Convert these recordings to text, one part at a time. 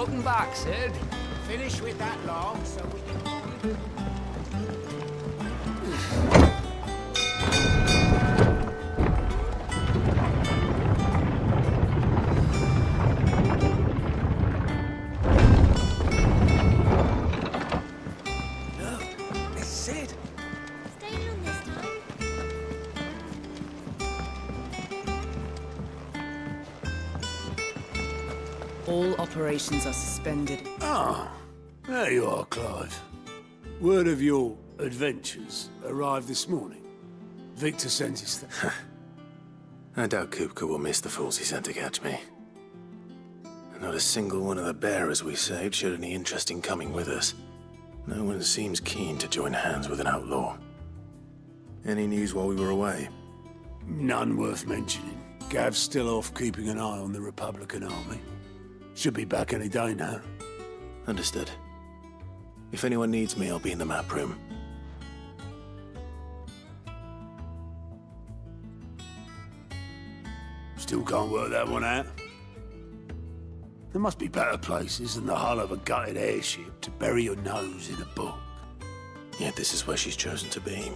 Welcome back, Sid. Finish with that log so we can... Look, it's Sid. Staying on this time? All operations are suspended. Ah, there you are, Clive. Word of your adventures arrived this morning. Victor sent his I doubt Kupka will miss the fools he sent to catch me. Not a single one of the bearers we saved showed any interest in coming with us. No one seems keen to join hands with an outlaw. Any news while we were away? None worth mentioning. Gav's still off keeping an eye on the Republican army. Should be back any day now. Understood. If anyone needs me, I'll be in the map room. Still can't work that one out. There must be better places than the hull of a gutted airship to bury your nose in a book. Yet this is where she's chosen to be.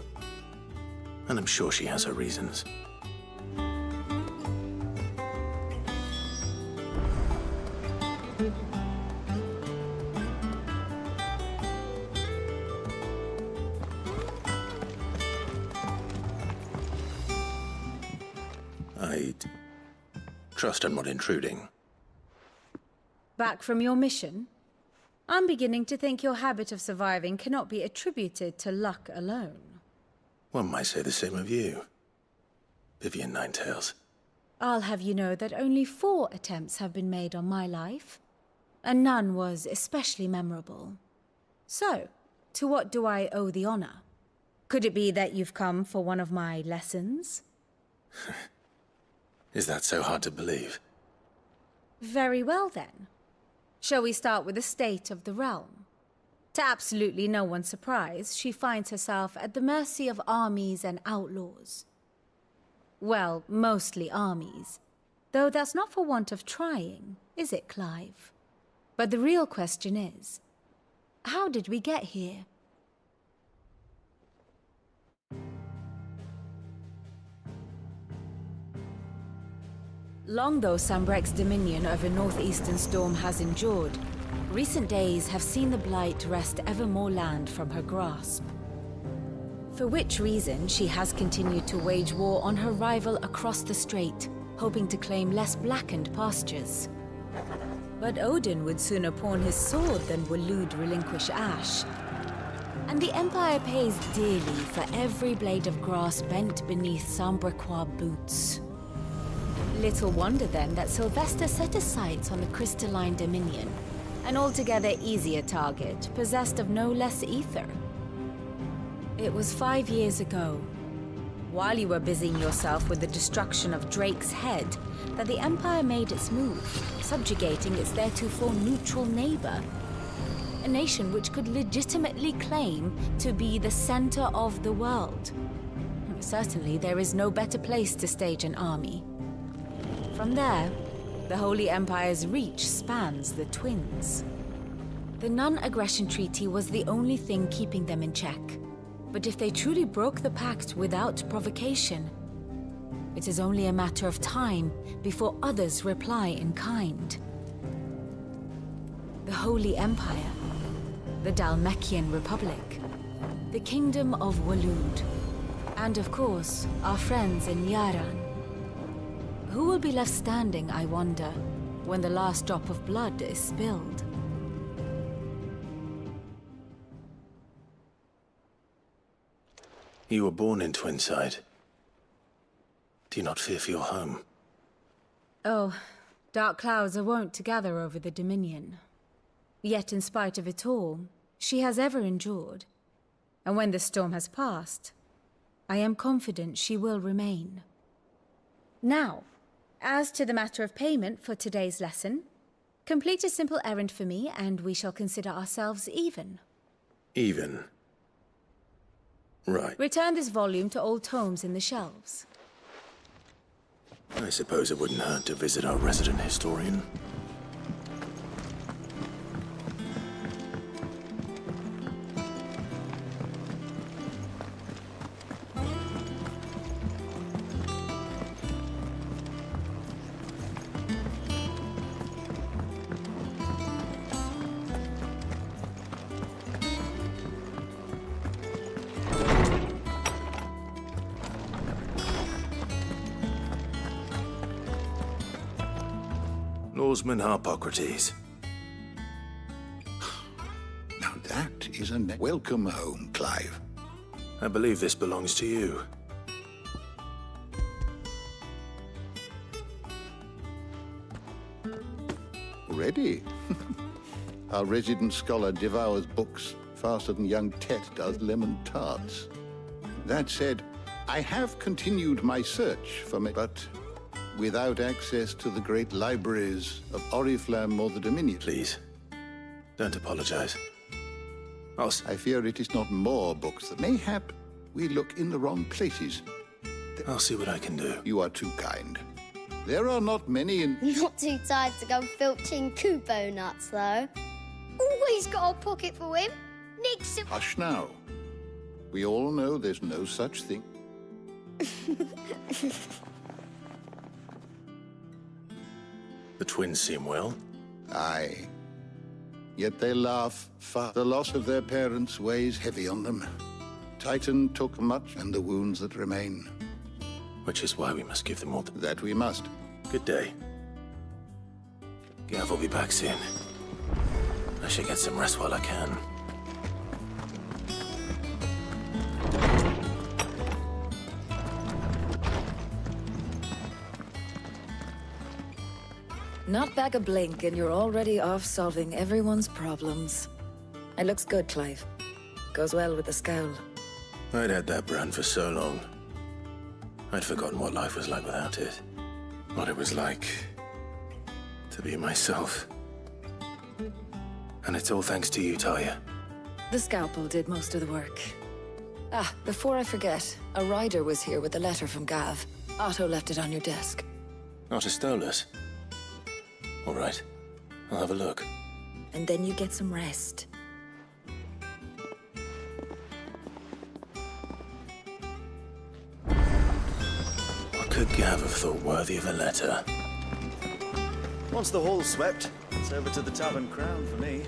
And I'm sure she has her reasons. I trust I'm not intruding. Back from your mission? I'm beginning to think your habit of surviving cannot be attributed to luck alone. One might say the same of you, Vivian Ninetails. I'll have you know that only 4 attempts have been made on my life, and none was especially memorable. So, to what do I owe the honor? Could it be that you've come for one of my lessons? Is that so hard to believe? Very well, then. Shall we start with the state of the realm? To absolutely no one's surprise, she finds herself at the mercy of armies and outlaws. Well, mostly armies. Though that's not for want of trying, is it, Clive? But the real question is, how did we get here? Long though Sambrek's dominion over northeastern storm has endured, recent days have seen the Blight wrest ever more land from her grasp. For which reason she has continued to wage war on her rival across the strait, hoping to claim less blackened pastures. But Odin would sooner pawn his sword than Waloed relinquish Ash. And the Empire pays dearly for every blade of grass bent beneath Sambrequois boots. Little wonder then that Sylvester set his sights on the crystalline dominion, an altogether easier target, possessed of no less ether. It was 5 years ago, while you were busying yourself with the destruction of Drake's head, that the Empire made its move, subjugating its theretofore neutral neighbor. A nation which could legitimately claim to be the center of the world. Certainly, there is no better place to stage an army. From there, the Holy Empire's reach spans the Twins. The non-aggression treaty was the only thing keeping them in check. But if they truly broke the pact without provocation, it is only a matter of time before others reply in kind. The Holy Empire, the Dhalmekian Republic, the Kingdom of Waloed, and of course, our friends in Yaran. Who will be left standing, I wonder, when the last drop of blood is spilled? You were born in Twinside. Do you not fear for your home? Oh, dark clouds are wont to gather over the Dominion. Yet in spite of it all, she has ever endured. And when the storm has passed, I am confident she will remain. Now, as to the matter of payment for today's lesson, complete a simple errand for me and we shall consider ourselves even. Even? Right. Return this volume to old tomes in the shelves. I suppose it wouldn't hurt to visit our resident historian. Oarsman Harpocrates. Now that is a welcome home, Clive. I believe this belongs to you. Ready? Our resident scholar devours books faster than young Tet does lemon tarts. That said, I have continued my search for me, but without access to the great libraries of Oriflamme or the Dominion. Please, don't apologize. I fear it is not more books that mayhap we look in the wrong places. I'll see what I can do. You are too kind. There are not many in... Not too tired to go filching Kupo nuts, though. Always got a pocket for him. Nix him. Hush now. We all know there's no such thing. The twins seem well. Aye. Yet they laugh far. The loss of their parents weighs heavy on them. Titan took much, and the wounds that remain. Which is why we must give them all the... That we must. Good day. Gav will be back soon. I should get some rest while I can. Not back a blink and you're already off solving everyone's problems. It looks good, Clive. Goes well with the scowl. I'd had that brand for so long. I'd forgotten what life was like without it. What it was like to be myself. And it's all thanks to you, Talia. The scalpel did most of the work. Ah, before I forget, a rider was here with a letter from Gav. Otto left it on your desk. Otto stole us. All right, I'll have a look. And then you get some rest. What could Gav have thought worthy of a letter? Once the hall's swept, it's over to the Tavern Crown for me.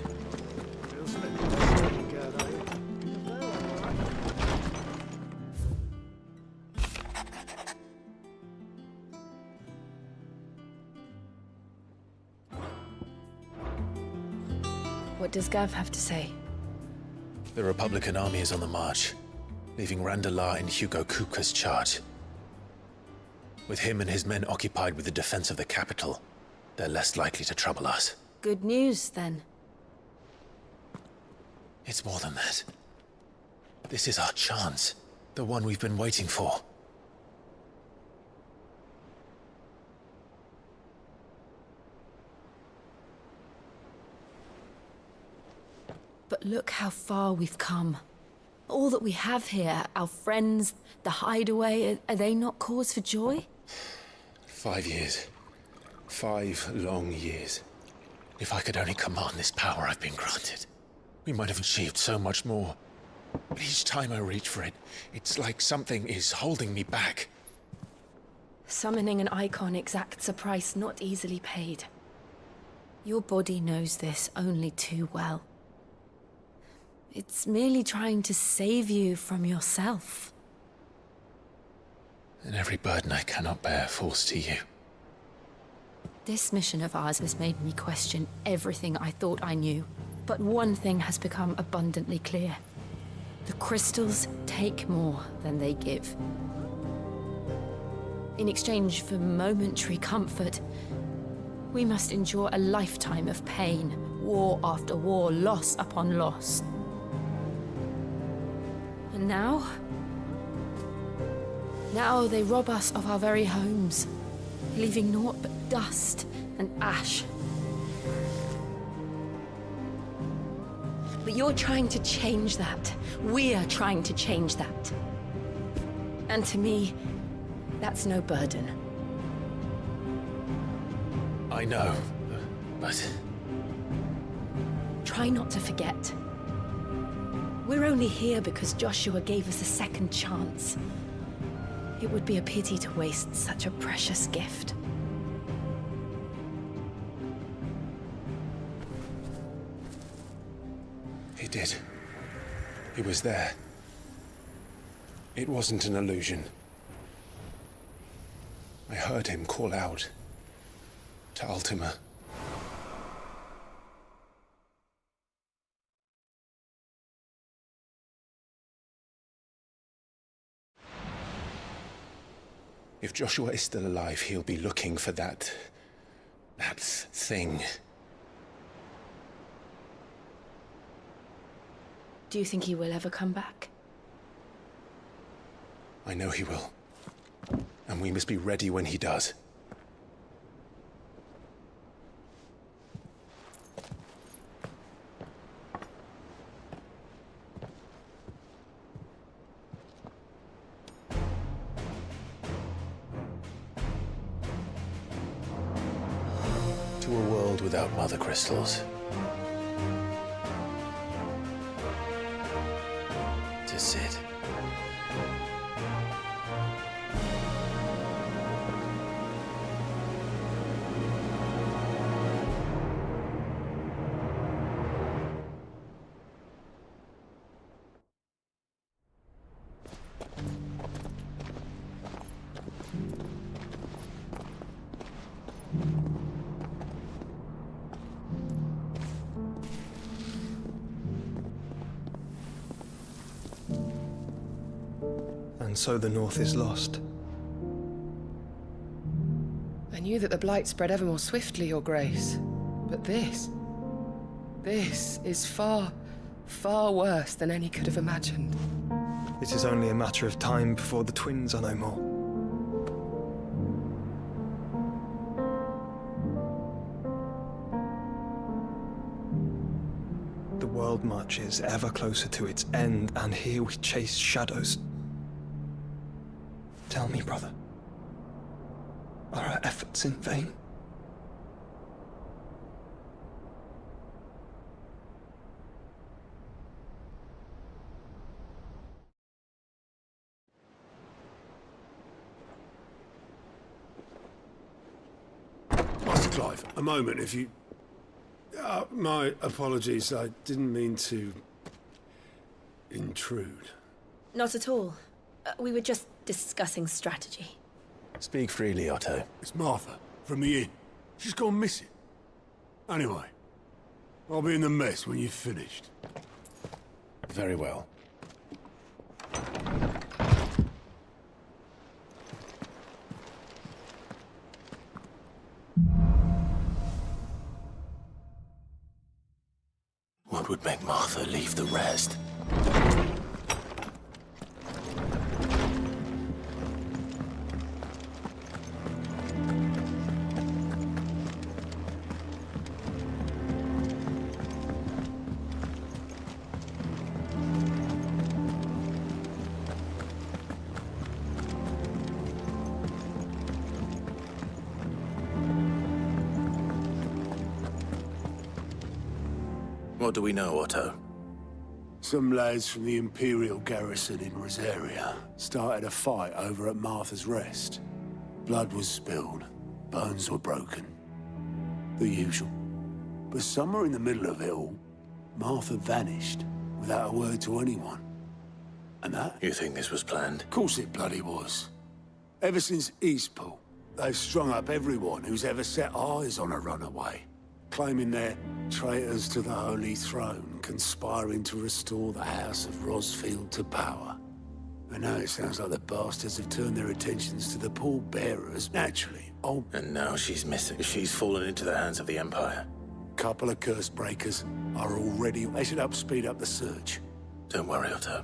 What does Gav have to say? The Republican army is on the march, leaving Randalar in Hugo Kupka's charge. With him and his men occupied with the defense of the capital, they're less likely to trouble us. Good news, then. It's more than that. This is our chance, the one we've been waiting for. But look how far we've come. All that we have here, our friends, the hideaway, are they not cause for joy? 5 years. 5 long years. If I could only command this power I've been granted, we might have achieved so much more. But each time I reach for it, it's like something is holding me back. Summoning an icon exacts a price not easily paid. Your body knows this only too well. It's merely trying to save you from yourself. And every burden I cannot bear falls to you. This mission of ours has made me question everything I thought I knew. But one thing has become abundantly clear. The crystals take more than they give. In exchange for momentary comfort, we must endure a lifetime of pain, war after war, loss upon loss. And now they rob us of our very homes, leaving naught but dust and ash. But you're trying to change that. We're trying to change that. And to me, that's no burden. I know, but... Try not to forget. We're only here because Joshua gave us a second chance. It would be a pity to waste such a precious gift. He did. He was there. It wasn't an illusion. I heard him call out to Ultima. If Joshua is still alive, he'll be looking for that thing. Do you think he will ever come back? I know he will. And we must be ready when he does. To a world without mother crystals. To Sid. And so the North is lost. I knew that the Blight spread ever more swiftly, Your Grace. But this is far, far worse than any could have imagined. It is only a matter of time before the twins are no more. The world marches ever closer to its end, and here we chase shadows. Tell me, brother, are our efforts in vain? Master Clive, a moment, if you... my apologies, I didn't mean to... intrude. Not at all. We were just discussing strategy. Speak freely, Otto. It's Martha, from the inn. She's gone missing. Anyway, I'll be in the mess when you've finished. Very well. What would make Martha leave the rest? What do we know, Otto? Some lads from the Imperial garrison in Rosaria started a fight over at Martha's Rest. Blood was spilled, bones were broken. The usual. But somewhere in the middle of it all, Martha vanished without a word to anyone. And that? You think this was planned? Of course it bloody was. Ever since Eastpool, they've strung up everyone who's ever set eyes on a runaway, claiming they're traitors to the Holy Throne, conspiring to restore the House of Rosfield to power. And now it sounds like the bastards have turned their attentions to the pallbearers, naturally. Oh, And now she's missing. She's fallen into the hands of the Empire. couple of curse breakers are already... They should help speed up the search. Don't worry, Otto.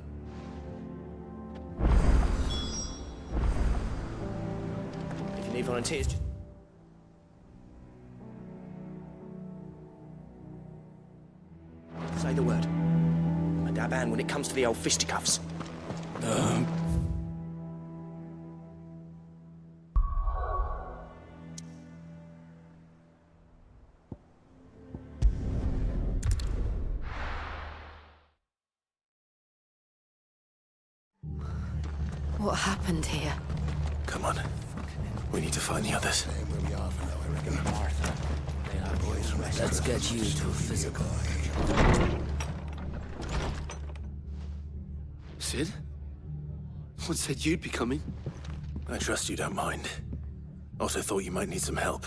If you need volunteers, just... say the word. I'm a dab hand when it comes to the old fisticuffs. What happened here? Come on. We need to find the others. Let's get you to a physical. Sid? What said you'd be coming? I trust you don't mind. Also thought you might need some help.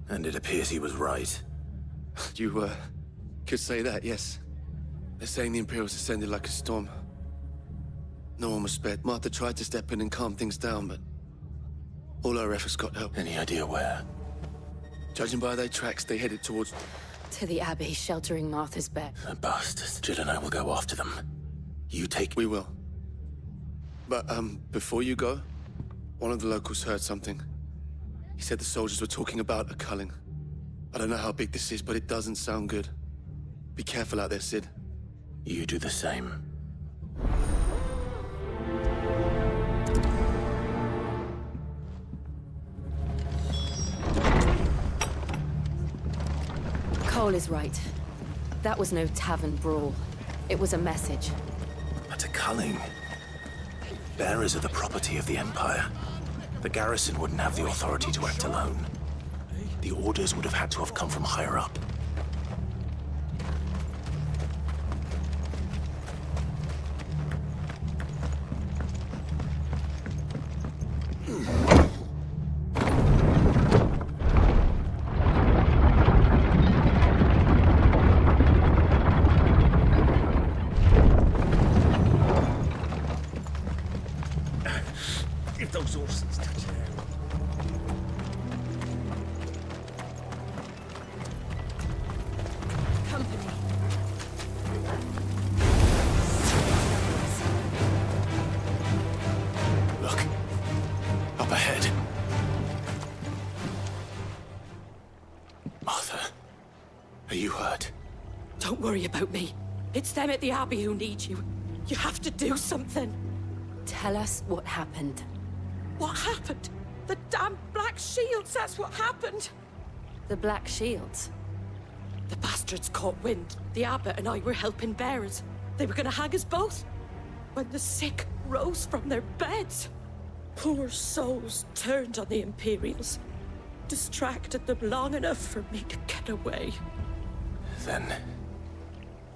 And it appears he was right. You, could say that, yes. They're saying the Imperials descended like a storm. No one was spared. Martha tried to step in and calm things down, but All our efforts got help. Any idea where? Judging by their tracks, they headed towards... To the Abbey, sheltering Martha's bed. The bastards. Jill and I will go after them. You take... We will. But, before you go, one of the locals heard something. He said the soldiers were talking about a culling. I don't know how big this is, but it doesn't sound good. Be careful out there, Sid. You do the same. Cole is right. That was no tavern brawl. It was a message. But a culling. Bearers are the property of the Empire. The garrison wouldn't have the authority to act alone. The orders would have had to have come from higher up. If those horses touch it. Company. Look. Up ahead. Martha. Are you hurt? Don't worry about me. It's them at the Abbey who need you. You have to do something. Tell us what happened. What happened? The damn Black Shields, that's what happened. The Black Shields? The bastards caught wind. The abbot and I were helping bearers. They were gonna hang us both. When the sick rose from their beds, poor souls turned on the Imperials. Distracted them long enough for me to get away. Then...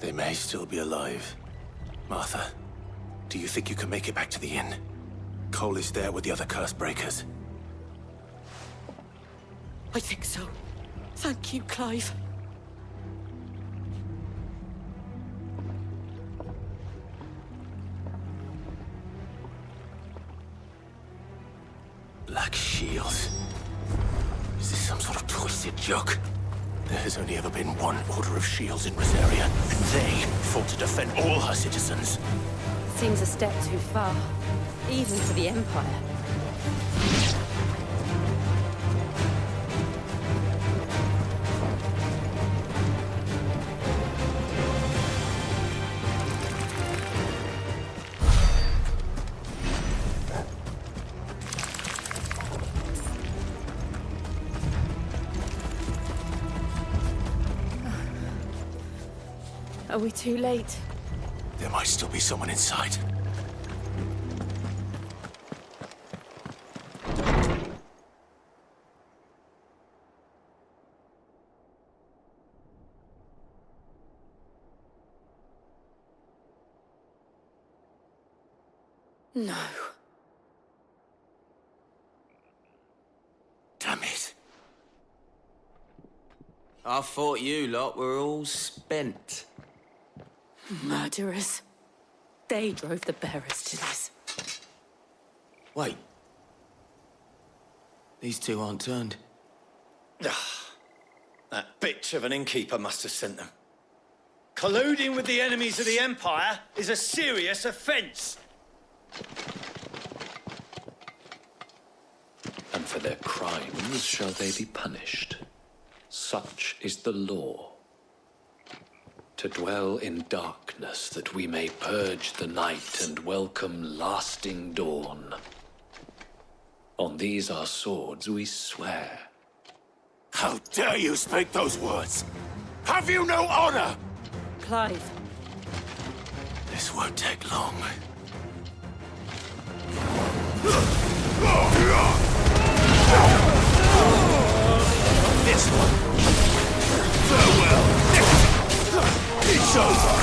they may still be alive. Martha, do you think you can make it back to the inn? Cole is there with the other curse breakers. I think so. Thank you, Clive. Black Shields. Is this some sort of twisted joke? There has only ever been one Order of Shields in Rosaria, and they fought to defend all her citizens. Seems a step too far, even for the Empire. Are we too late? There might still be someone inside. No. Damn it. I thought you lot were all spent. Murderers. They drove the bearers to this. Wait. These two aren't turned. That bitch of an innkeeper must have sent them. Colluding with the enemies of the Empire is a serious offence. And for their crimes shall they be punished. Such is the law. To dwell in darkness that we may purge the night and welcome lasting dawn. On these our swords we swear. How dare you speak those words? Have you no honor? Clive. This won't take long. This one. Farewell. It's over.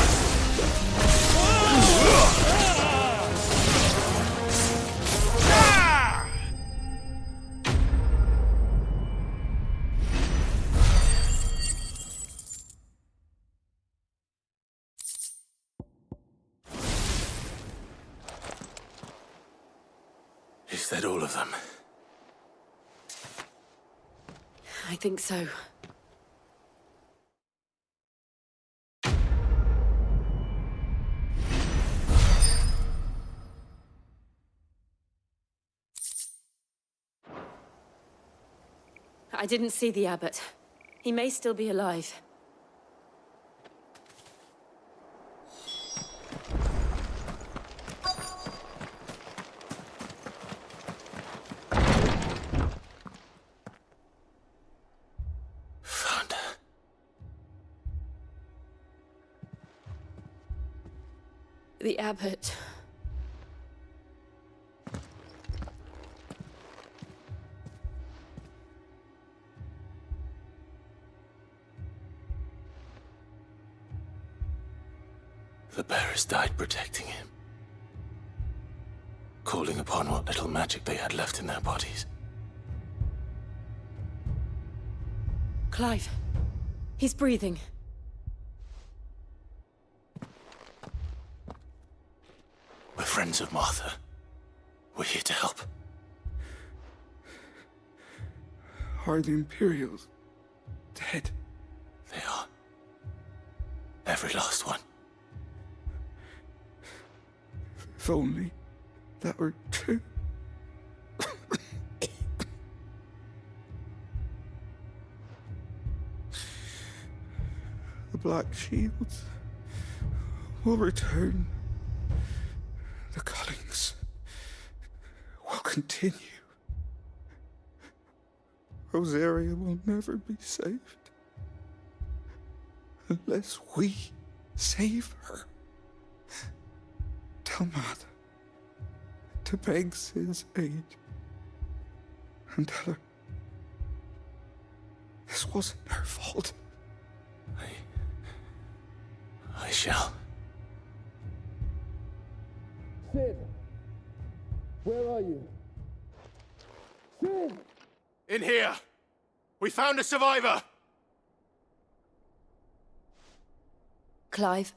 Is that all of them? I think so. I didn't see the abbot. He may still be alive. Found her. The abbot. The bearers died protecting him. Calling upon what little magic they had left in their bodies. Clive. He's breathing. We're friends of Martha. We're here to help. Are the Imperials dead? They are. Every last one. If only that were true. The Black Shields will return. The cullings will continue. Rosaria will never be saved unless we save her. Tell Martha to beg Sid's aid and tell her this wasn't her fault. I shall. Sid, where are you? Sid! In here! We found a survivor! Clive.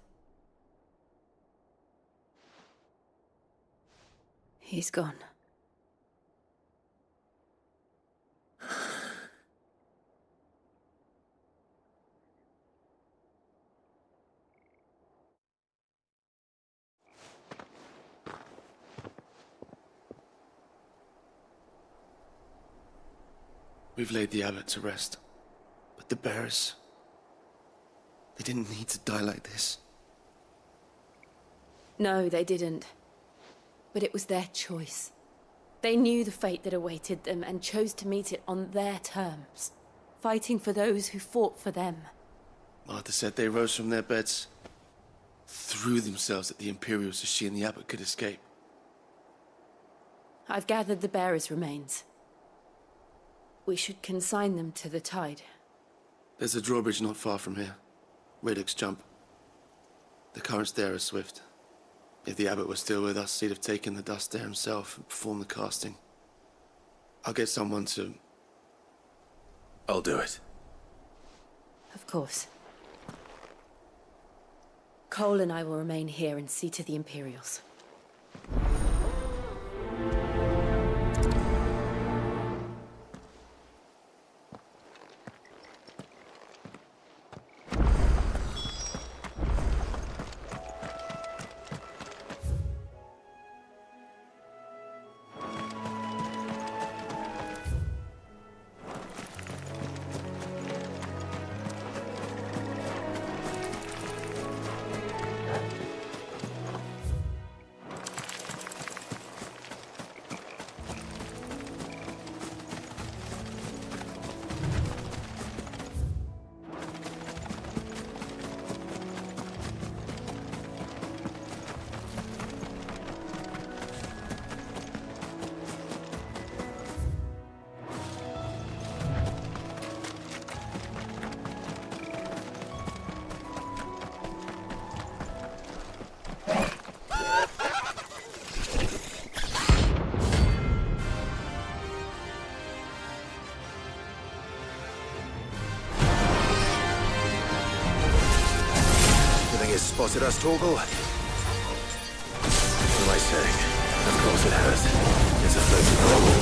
He's gone. We've laid the abbot to rest. But the bearers... they didn't need to die like this. No, they didn't. But it was their choice. They knew the fate that awaited them and chose to meet it on their terms, fighting for those who fought for them. Martha said they rose from their beds, threw themselves at the Imperials so she and the abbot could escape. I've gathered the bearers' remains. We should consign them to the tide. There's a drawbridge not far from here. Radix Jump. The currents there are swift. If the abbot was still with us, he'd have taken the dust there himself and performed the casting. I'll get someone to... I'll do it. Of course. Cole and I will remain here and see to the Imperials. Spotted us, Torgal? What am I saying? Of course it has. It's a floating bubble.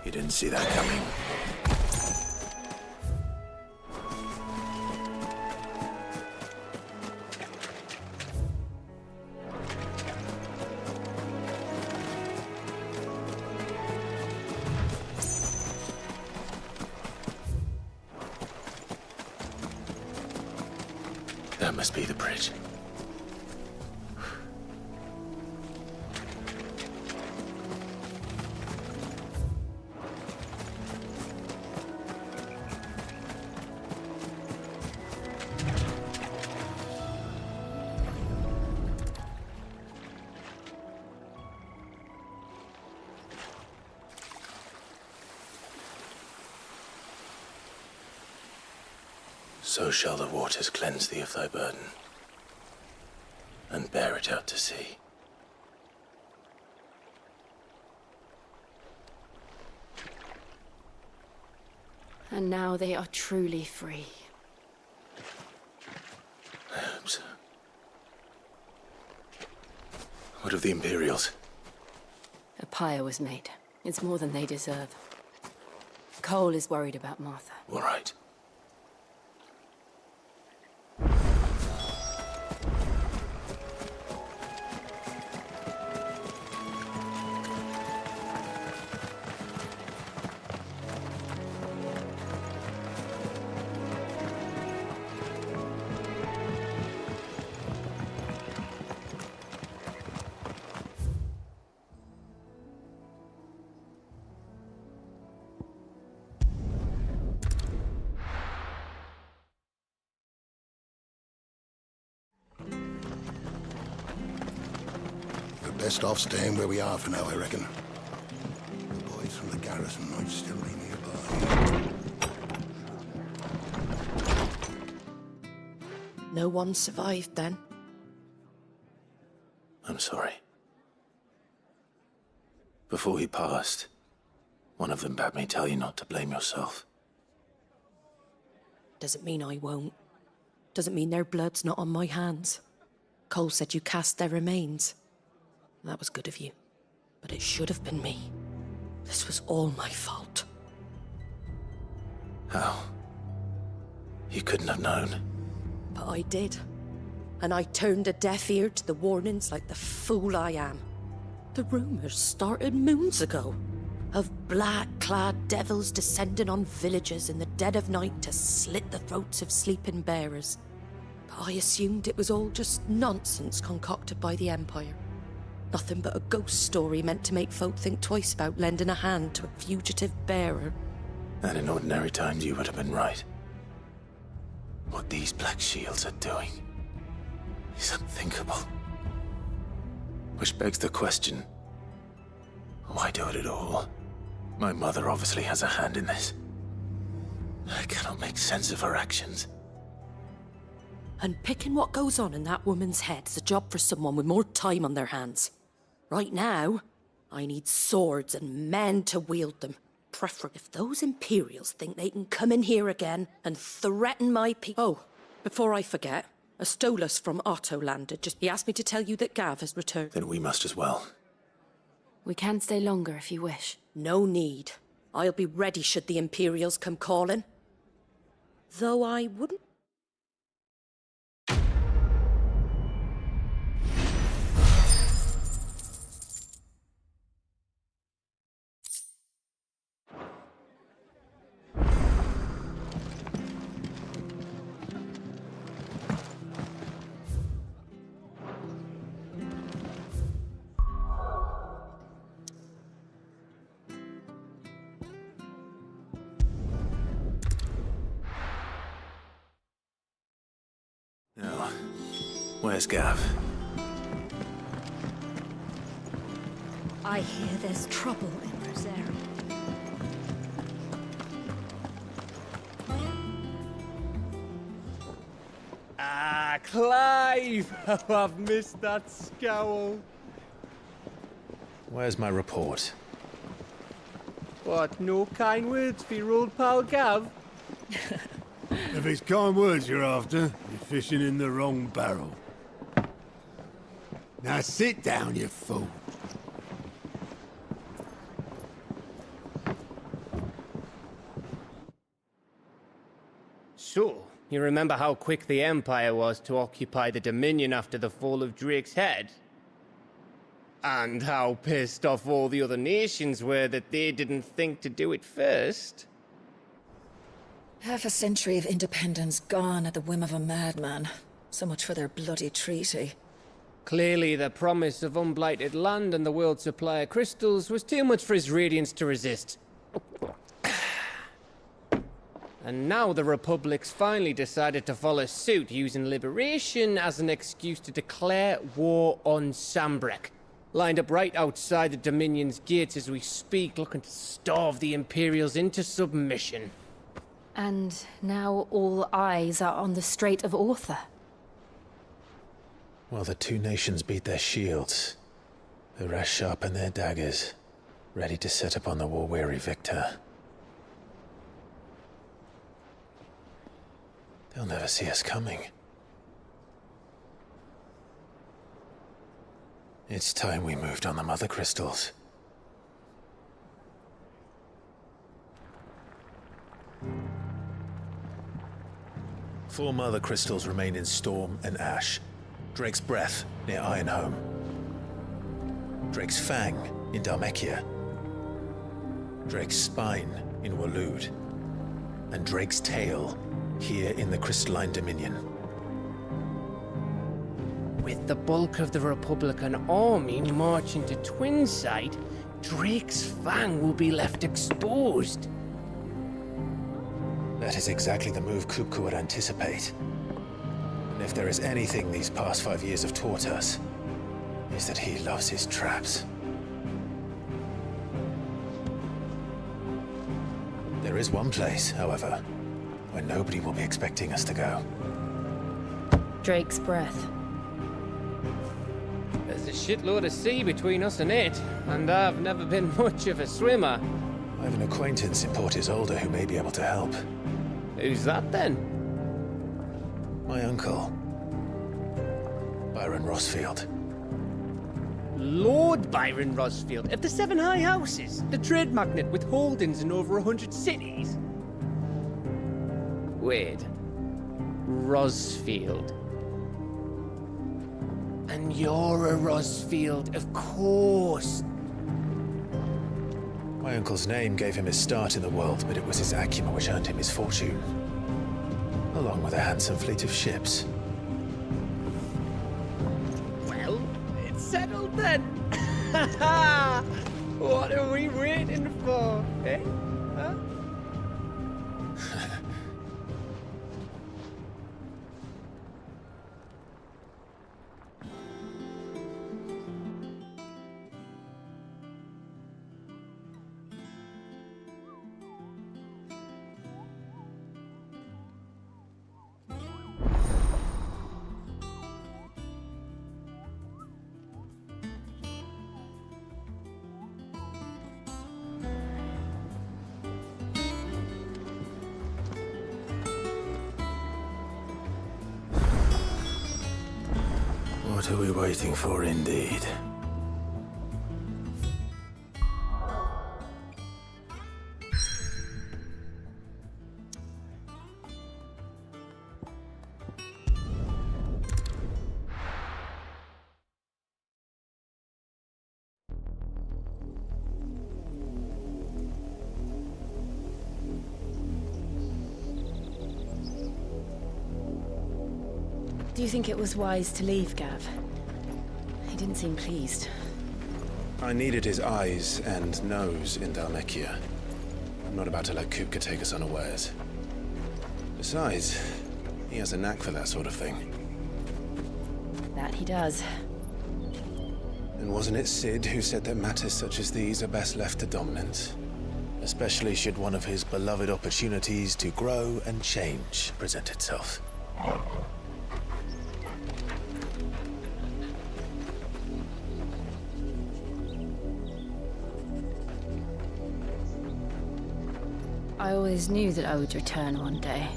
You didn't see that coming. That must be the bridge. So shall the waters cleanse thee of thy burden, and bear it out to sea. And now they are truly free. I hope so. What of the Imperials? A pyre was made. It's more than they deserve. Cole is worried about Martha. All right. Best off staying where we are for now, I reckon. The boys from the garrison might still be nearby. No one survived then? I'm sorry. Before he passed, one of them bade me tell you not to blame yourself. Doesn't mean I won't. Doesn't mean their blood's not on my hands. Cole said you cast their remains. That was good of you. But it should have been me. This was all my fault. How? You couldn't have known. But I did. And I turned a deaf ear to the warnings like the fool I am. The rumors started moons ago. Of black-clad devils descending on villages in the dead of night to slit the throats of sleeping bearers. But I assumed it was all just nonsense concocted by the Empire. Nothing but a ghost story meant to make folk think twice about lending a hand to a fugitive bearer. And in ordinary times you would have been right. What these Black Shields are doing is unthinkable. Which begs the question, why do it at all? My mother obviously has a hand in this. I cannot make sense of her actions. And picking what goes on in that woman's head is a job for someone with more time on their hands. Right now, I need swords and men to wield them. Preferably if those Imperials think they can come in here again and threaten my people. Oh, before I forget, a Stolas from Otto landed. He asked me to tell you that Gav has returned. Then we must as well. We can stay longer if you wish. No need. I'll be ready should the Imperials come calling. Though I wouldn't. Now, where's Gav? I hear there's trouble in Rosaria. Ah, Clive! Oh, I've missed that scowl. Where's my report? What, no kind words for your old pal Gav? If it's kind words you're after, you're fishing in the wrong barrel. Now sit down, you fool. You remember how quick the Empire was to occupy the Dominion after the fall of Drake's head? And how pissed off all the other nations were that they didn't think to do it first? Half a century of independence gone at the whim of a madman. So much for their bloody treaty. Clearly, the promise of unblighted land and the world's supply of crystals was too much for his radiance to resist. And now the Republic's finally decided to follow suit, using liberation as an excuse to declare war on Sambrek. Lined up right outside the Dominion's gates as we speak, looking to starve the Imperials into submission. And now all eyes are on the Strait of Author. While the two nations beat their shields, the rest sharpen their daggers, ready to set upon the war-weary victor. They'll never see us coming. It's time we moved on the Mother Crystals. Four Mother Crystals remain in Storm and Ash. Drake's Breath near Ironhome. Drake's Fang in Dhalmekia. Drake's Spine in Waloed. And Drake's Tail here in the Crystalline Dominion. With the bulk of the Republican army marching to Twinside, Drake's Fang will be left exposed. That is exactly the move Kupka would anticipate. And if there is anything these past 5 years have taught us, is that he loves his traps. There is one place, however, where nobody will be expecting us to go. Drake's Breath. There's a shitload of sea between us and it, and I've never been much of a swimmer. I have an acquaintance in Port Isolde who may be able to help. Who's that then? My uncle, Byron Rosfield. Lord Byron Rosfield of the Seven High Houses, the trade magnate with holdings in over 100 cities. Wait, Rosfield. And you're a Rosfield, of course. My uncle's name gave him his start in the world, but it was his acumen which earned him his fortune, along with a handsome fleet of ships. Well, it's settled then. What are we waiting for, eh? Huh? What are we waiting for, indeed? Do you think it was wise to leave, Gav? He didn't seem pleased. I needed his eyes and nose in Dhalmekia. I'm not about to let Kupka take us unawares. Besides, he has a knack for that sort of thing. That he does. And wasn't it Sid who said that matters such as these are best left to dominance? Especially should one of his beloved opportunities to grow and change present itself. I always knew that I would return one day.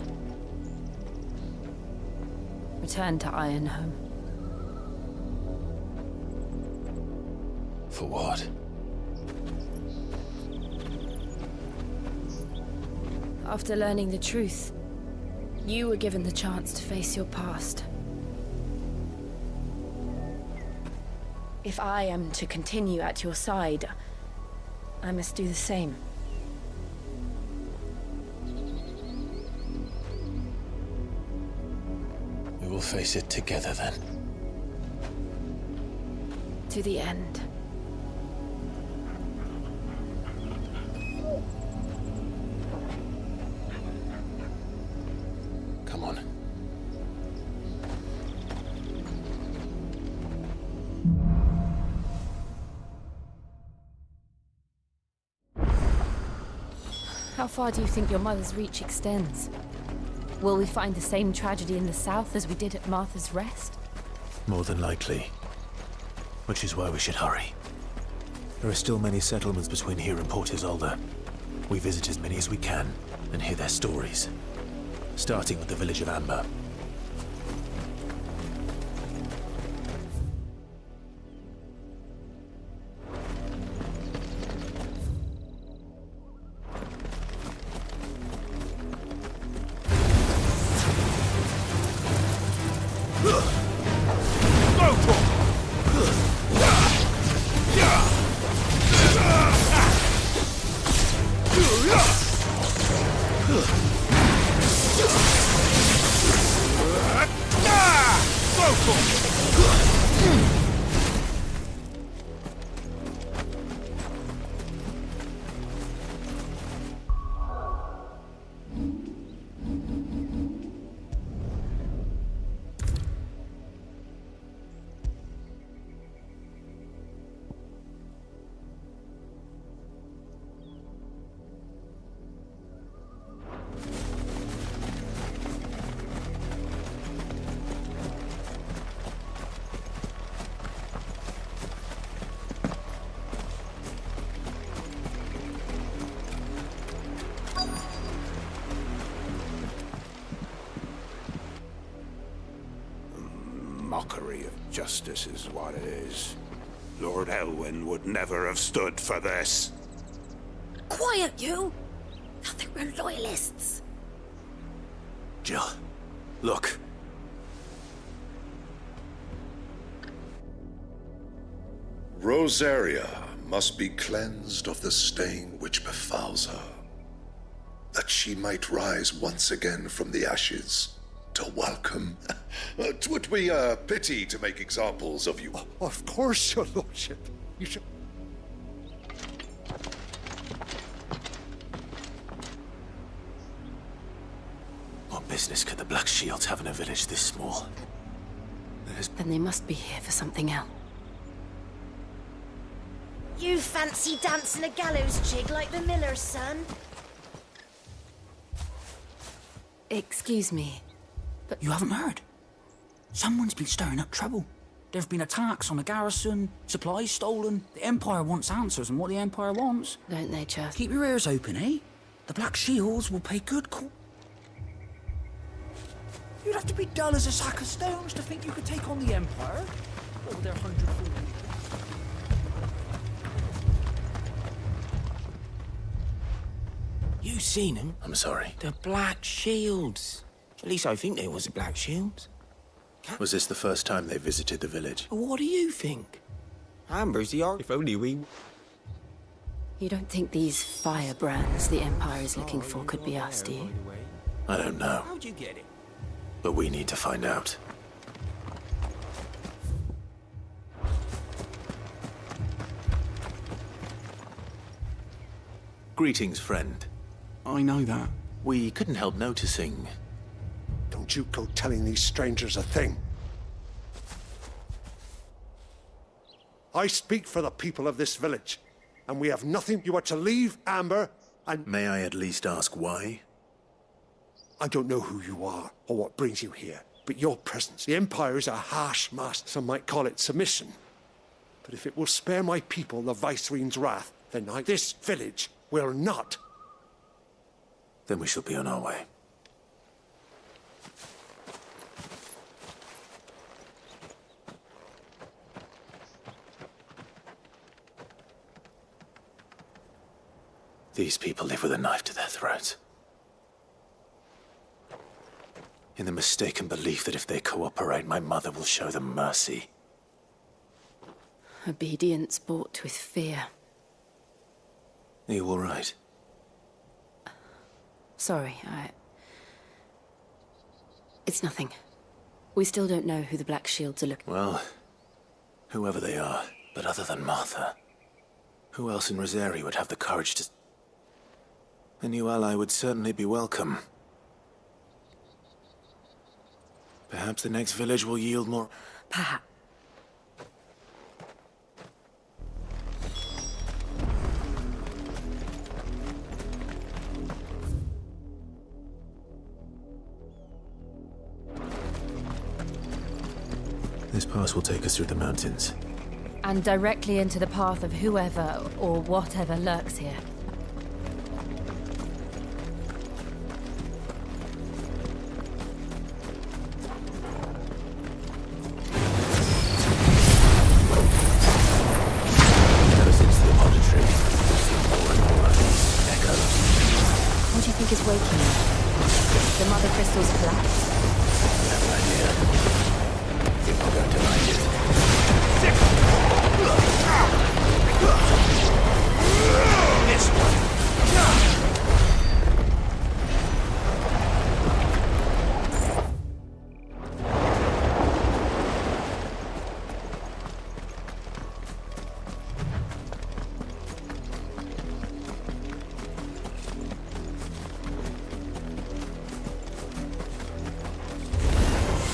Return to Ironhome. For what? After learning the truth, You were given the chance to face your past. If I am to continue at your side, I must do the same. We will face it together then. To the end. Come on. How far do you think your mother's reach extends? Will we find the same tragedy in the south as we did at Martha's Rest? More than likely. Which is why we should hurry. There are still many settlements between here and Port Isolde. We visit as many as we can and hear their stories. Starting with the village of Amber. Mockery of justice is what it is. Lord Elwyn would never have stood for this. Quiet, you! Thought they were loyalists. Jill, look. Rosaria must be cleansed of the stain which befouls her, that she might rise once again from the ashes to welcome. 'Twould be a pity to make examples of you. Of course, your lordship. You should... What business could the Black Shields have in a village this small? Then they must be here for something else. You fancy dancing a gallows jig like the miller's son? Excuse me, You haven't heard? Someone's been stirring up trouble. There have been attacks on the garrison, supplies stolen. The Empire wants answers, and what the Empire wants... Don't they just? Keep your ears open, eh? The Black Shields will pay good court. You'd have to be dull as a sack of stones to think you could take on the Empire. What with their 140... You seen them? I'm sorry. The Black Shields. At least I think there was a Black Shields. Was this the first time they visited the village? What do you think? Amber's the art. If only we... You don't think these firebrands the Empire is looking for could be us, do you? I don't know. How'd you get it? But we need to find out. Greetings, friend. I know that. We couldn't help noticing... Don't you go telling these strangers a thing. I speak for the people of this village, and we have nothing. You are to leave Amber, and... May I at least ask why? I don't know who you are, or what brings you here, but your presence. The Empire is a harsh master. Some might call it submission. But if it will spare my people the Viceroy's wrath, then this village will not. Then we shall be on our way. These people live with a knife to their throats. in the mistaken belief that if they cooperate, my mother will show them mercy. Obedience bought with fear. Are you all right? Sorry, It's nothing. We still don't know who the Black Shields are looking... Well, whoever they are, but other than Martha, who else in Rosari would have the courage to... A new ally would certainly be welcome. Perhaps the next village will yield more... Perhaps. This pass will take us through the mountains. And directly into the path of whoever or whatever lurks here. Ever since the auditory, I've seen more and more echoes. What do you think is waking you? The mother crystals collapse? I have an idea. Think we're going to like it. This one.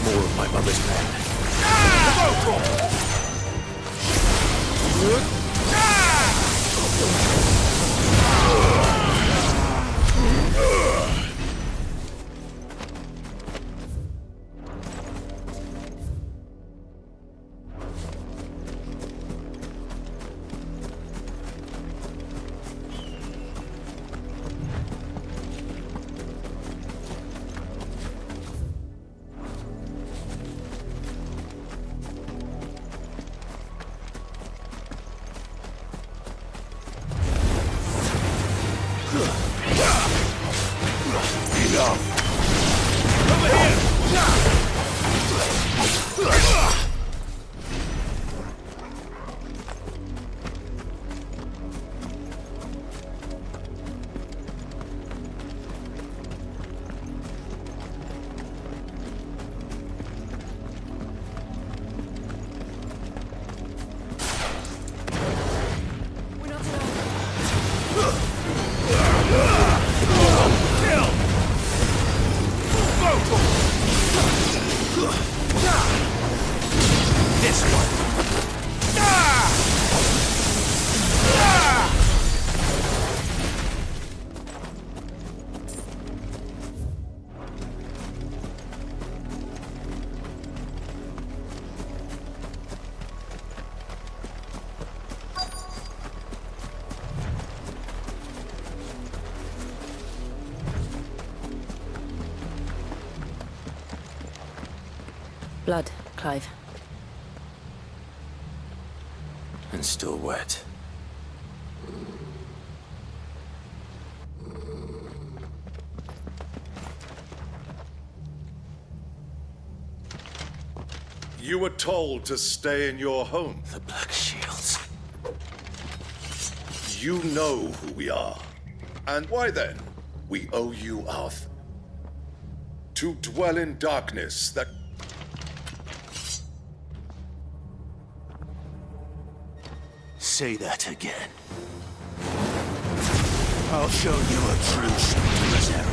More of my mother's men. Blood, Clive. And still wet. You were told to stay in your home. The Black Shields. You know who we are. And why then? We owe you our... to dwell in darkness that... Say that again. I'll show you a truce to this area.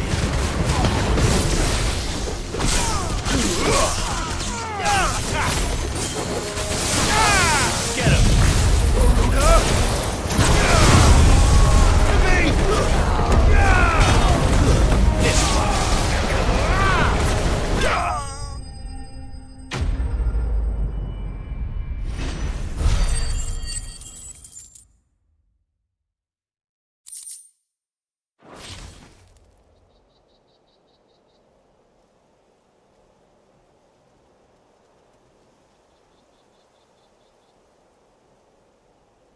Get him! This one.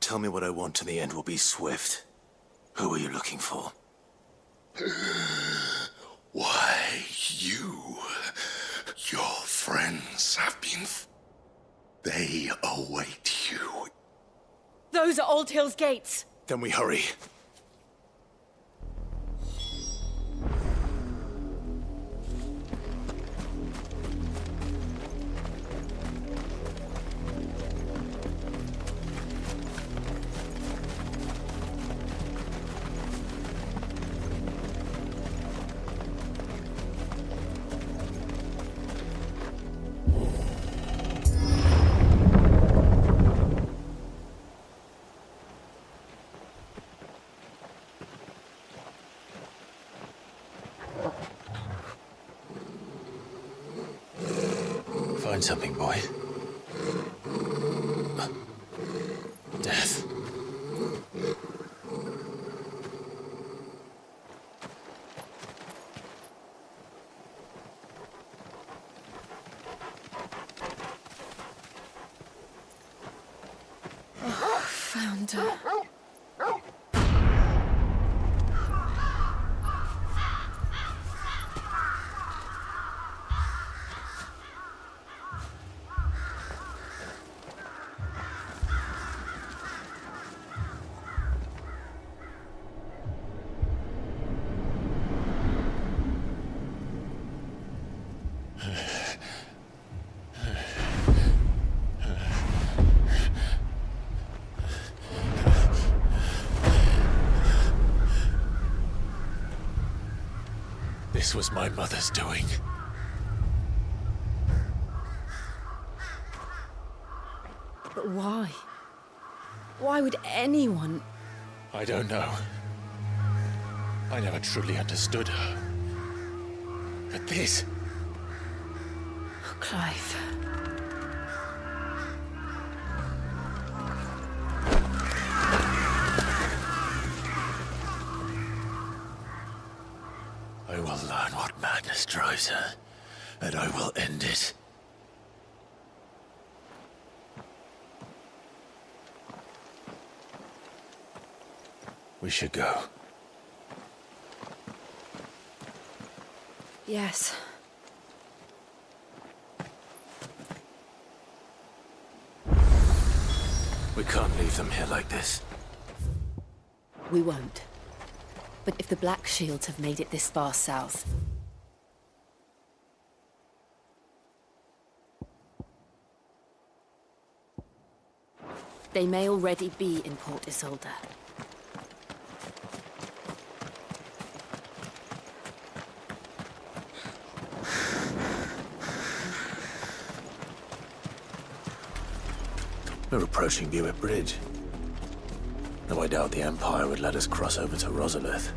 Tell me what I want and the end will be swift. Who are you looking for? Why, you... friends have been... They await you. Those are Old Hill's gates. Then we hurry. Find something, boy. Death. Found her. This was my mother's doing. But why? Why would anyone... I don't know. I never truly understood her. But this... Oh, Clive. I will learn what madness drives her, and I will end it. We should go. Yes. We can't leave them here like this. We won't. But if the Black Shields have made it this far south... they may already be in Port Isolde. We're approaching Buick Bridge. Though I doubt the Empire would let us cross over to Rosalith.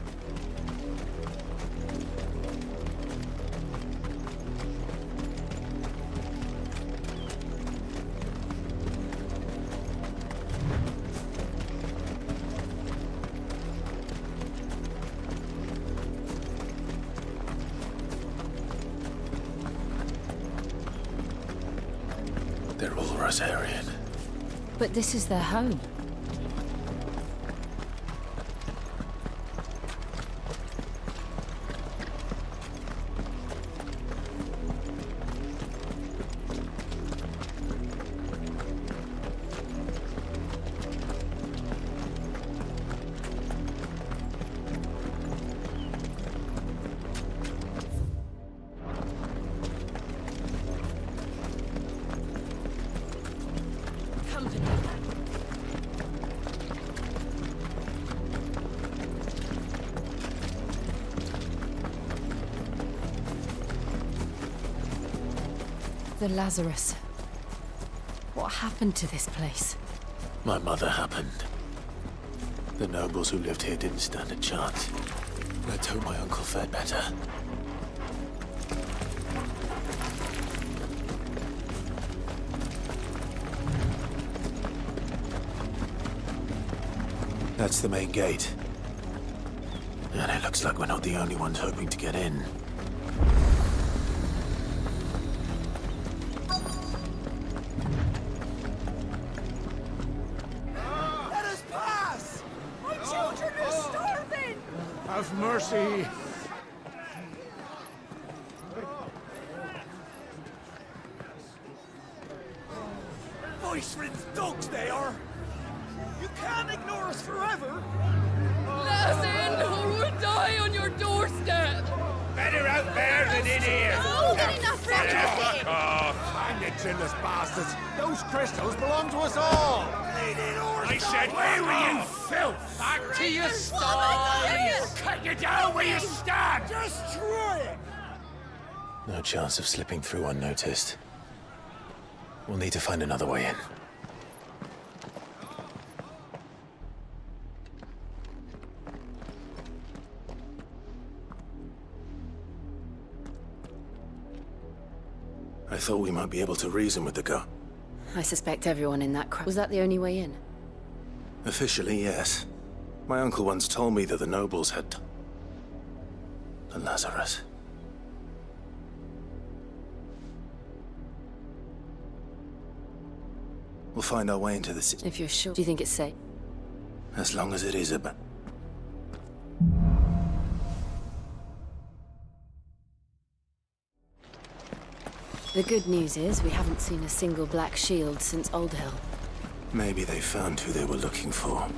They're all Rosarian. But this is their home. The Lazarus. What happened to this place? My mother happened. The nobles who lived here didn't stand a chance. Let's hope my uncle fared better. That's the main gate. And it looks like we're not the only ones hoping to get in. Let us pass! My children are starving! Have mercy! Iceland's dogs, they are! You can't ignore us forever! Let us in, or we'll die on your doorstep! Better out there than in here! Oh, good enough, Fuck off! Find it, chinless bastards! Those crystals belong to us all! I said, where were you, filth? Back to your stalls! Cut you down where you stand! Just try it! No chance of slipping through unnoticed. We'll need to find another way in. I thought we might be able to reason with the guard. I suspect everyone in that crowd. Was that the only way in? Officially, yes. My uncle once told me that the nobles had... the Lazarus. We'll find our way into the city. If you're sure. Do you think it's safe? As long as it is a... The good news is we haven't seen a single black shield since Old Hill. Maybe they found who they were looking for.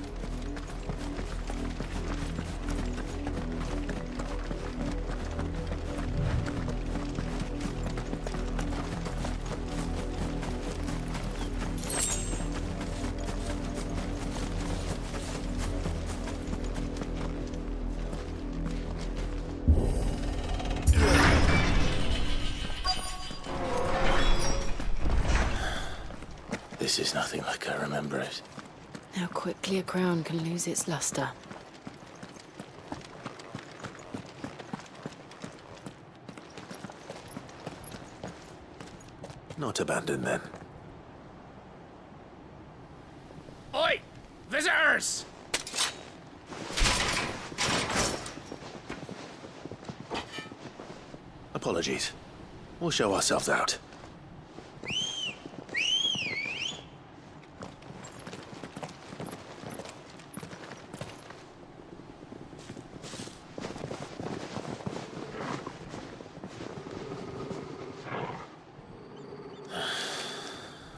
This is nothing like I remember it. How quickly a crown can lose its luster. Not abandoned then. Oi! Visitors! Apologies. We'll show ourselves out.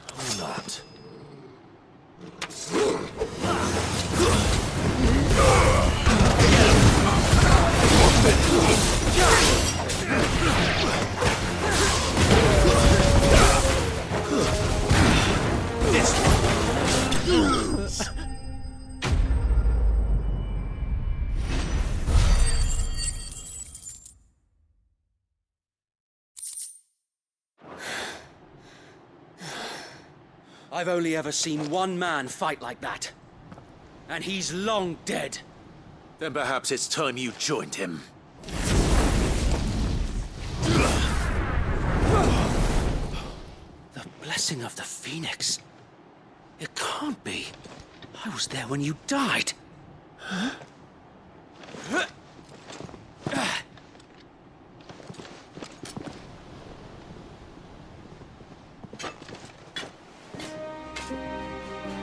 Or not. I've only ever seen one man fight like that. And he's long dead. Then perhaps it's time you joined him. The blessing of the Phoenix. It can't be. I was there when you died. Huh?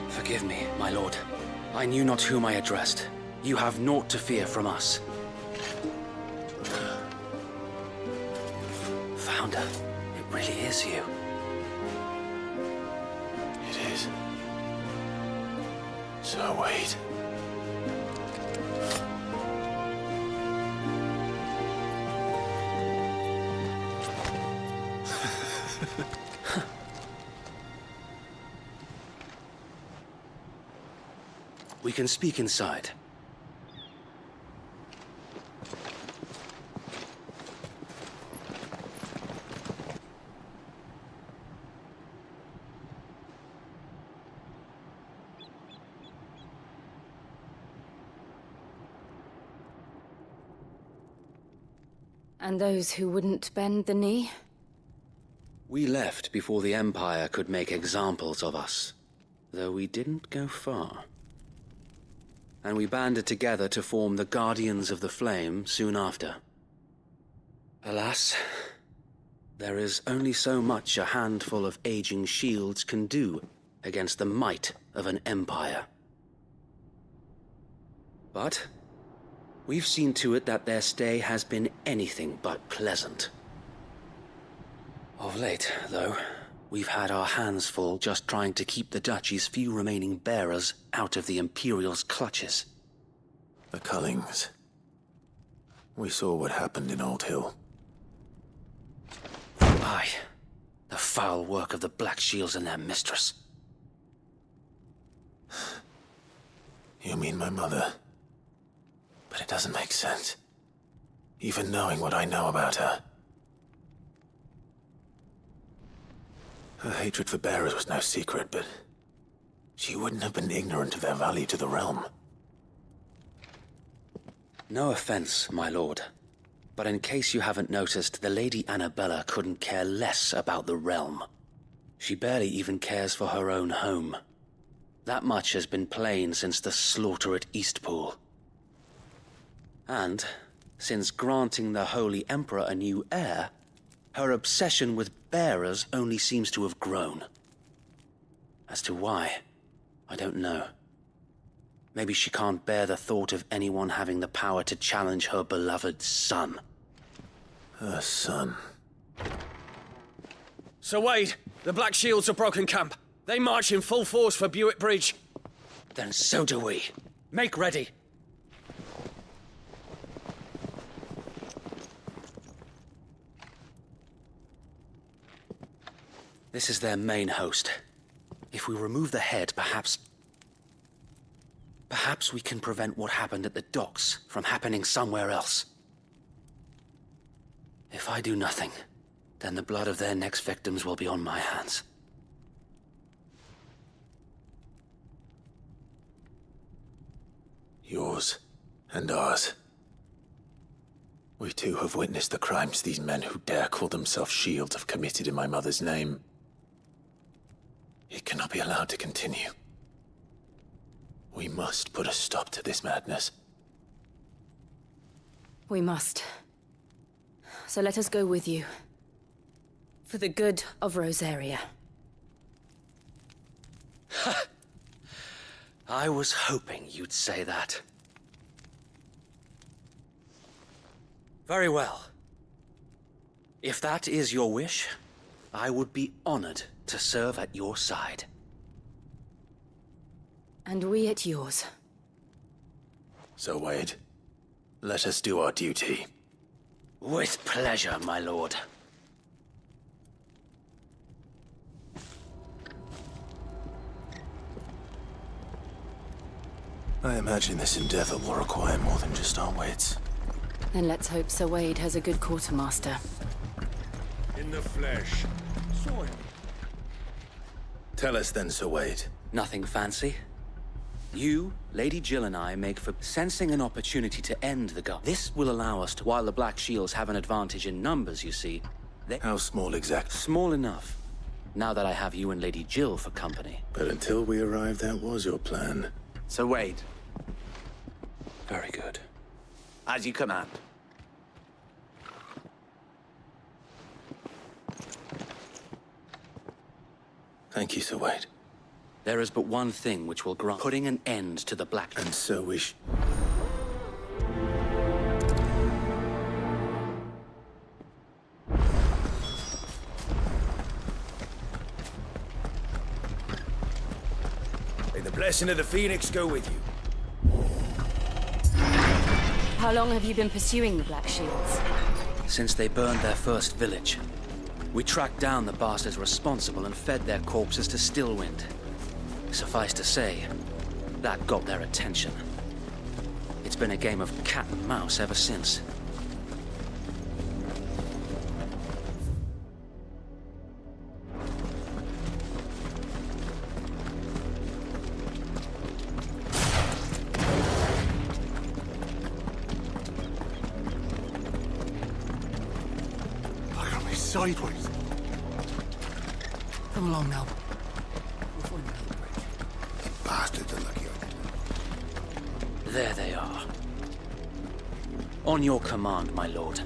Forgive me, my lord. I knew not whom I addressed. You have naught to fear from us. Founder, it really is you. It is. So wait. We can speak inside. And those who wouldn't bend the knee? We left before the Empire could make examples of us, though we didn't go far. And we banded together to form the Guardians of the Flame soon after. Alas, there is only so much a handful of aging shields can do against the might of an empire. But we've seen to it that their stay has been anything but pleasant. Of late, though, We've had our hands full just trying to keep the Duchy's few remaining bearers out of the Imperial's clutches. The Cullings. We saw what happened in Old Hill. Aye. The foul work of the Black Shields and their mistress. You mean my mother? But it doesn't make sense. Even knowing what I know about her. Her hatred for bearers was no secret, but she wouldn't have been ignorant of their value to the realm. No offense, my lord. But in case you haven't noticed, the Lady Annabella couldn't care less about the realm. She barely even cares for her own home. That much has been plain since the slaughter at Eastpool. And, since granting the Holy Emperor a new heir, her obsession with bearers only seems to have grown. As to why, I don't know. Maybe she can't bear the thought of anyone having the power to challenge her beloved son. Her son. Sir Wade, the Black Shields have broken camp. They march in full force for Buick Bridge. Then so do we. Make ready. This is their main host. If we remove the head, perhaps we can prevent what happened at the docks from happening somewhere else. If I do nothing, then the blood of their next victims will be on my hands. Yours and ours. We too have witnessed the crimes these men who dare call themselves Shields have committed in my mother's name. It cannot be allowed to continue. We must put a stop to this madness. We must. So let us go with you. For the good of Rosaria. I was hoping you'd say that. Very well. If that is your wish, I would be honored to serve at your side. And we at yours. So, Wade, let us do our duty. With pleasure, my lord. I imagine this endeavor will require more than just our wits. Then let's hope Sir Wade has a good quartermaster. In the flesh. Soil. Tell us then, Sir Wade. Nothing fancy. You, Lady Jill and I make for sensing an opportunity to end the guard. This will allow us to, while the Black Shields have an advantage in numbers, you see. How small exactly? Small enough. Now that I have you and Lady Jill for company. But until we arrive, that was your plan. Sir Wade. Very good. As you command. Thank you, Sir Wade. There is but one thing which will grant putting an end to the Black... And so we May the blessing of the Phoenix go with you. How long have you been pursuing the Black Shields? Since they burned their first village. We tracked down the bastards responsible and fed their corpses to Stillwind. Suffice to say, that got their attention. It's been a game of cat and mouse ever since. Look at me sideways. Come along now. Bastards are lucky. There they are. On your command, my lord.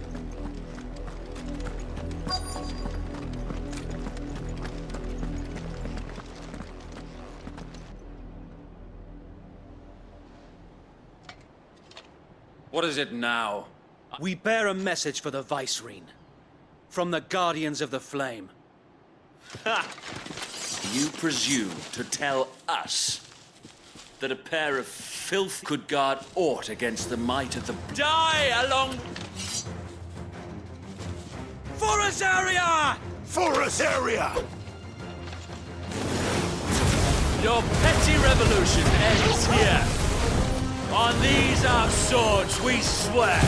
What is it now? We bear a message for the Vicereine. From the Guardians of the Flame. Ha! You presume to tell us that a pair of filth could guard aught against the might of the... Die along... For Rosaria! For Rosaria! Your petty revolution ends here. On these our swords we swear.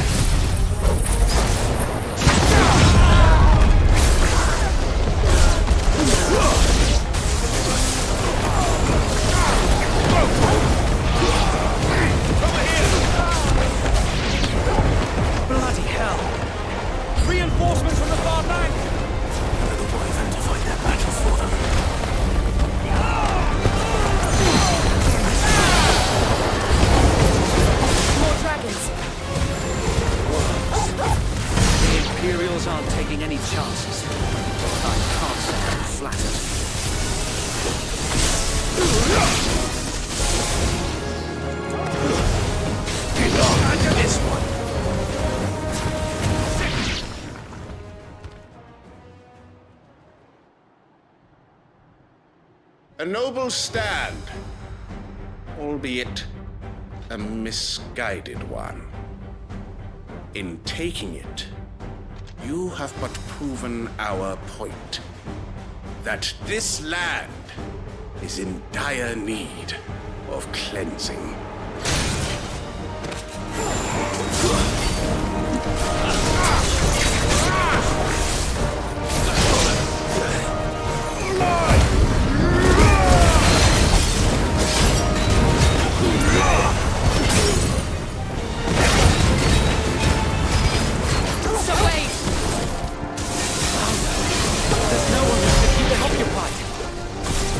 Bloody hell! Reinforcements from the far bank! They're the Wyvern to fight their battle for them. More dragons. The Imperials aren't taking any chances. I can't say I'm flattered. This one. A noble stand, albeit a misguided one. In taking it, you have but proven our point, that this land is in dire need of cleansing.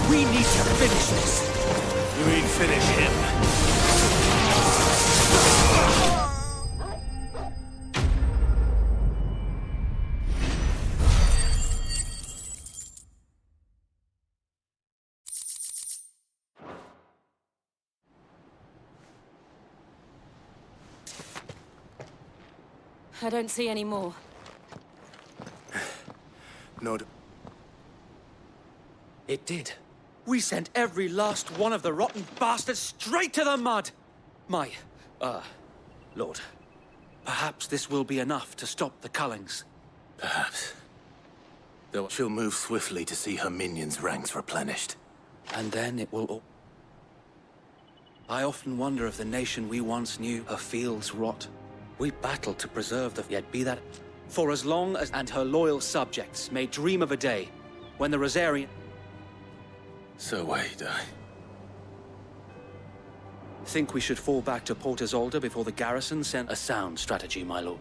We need to finish this. You mean finish him? I don't see any more. Nod. It did. We sent every last one of the rotten bastards straight to the mud! Lord, perhaps this will be enough to stop the Cullings. Perhaps. Though she'll move swiftly to see her minions' ranks replenished. And then it will... I often wonder if the nation we once knew, her fields rot. We battled to preserve the... Yet be that... For as long as... And her loyal subjects may dream of a day when the Rosarian... So wait, Think we should fall back to Port Isolde before the garrison sent a sound strategy, my lord.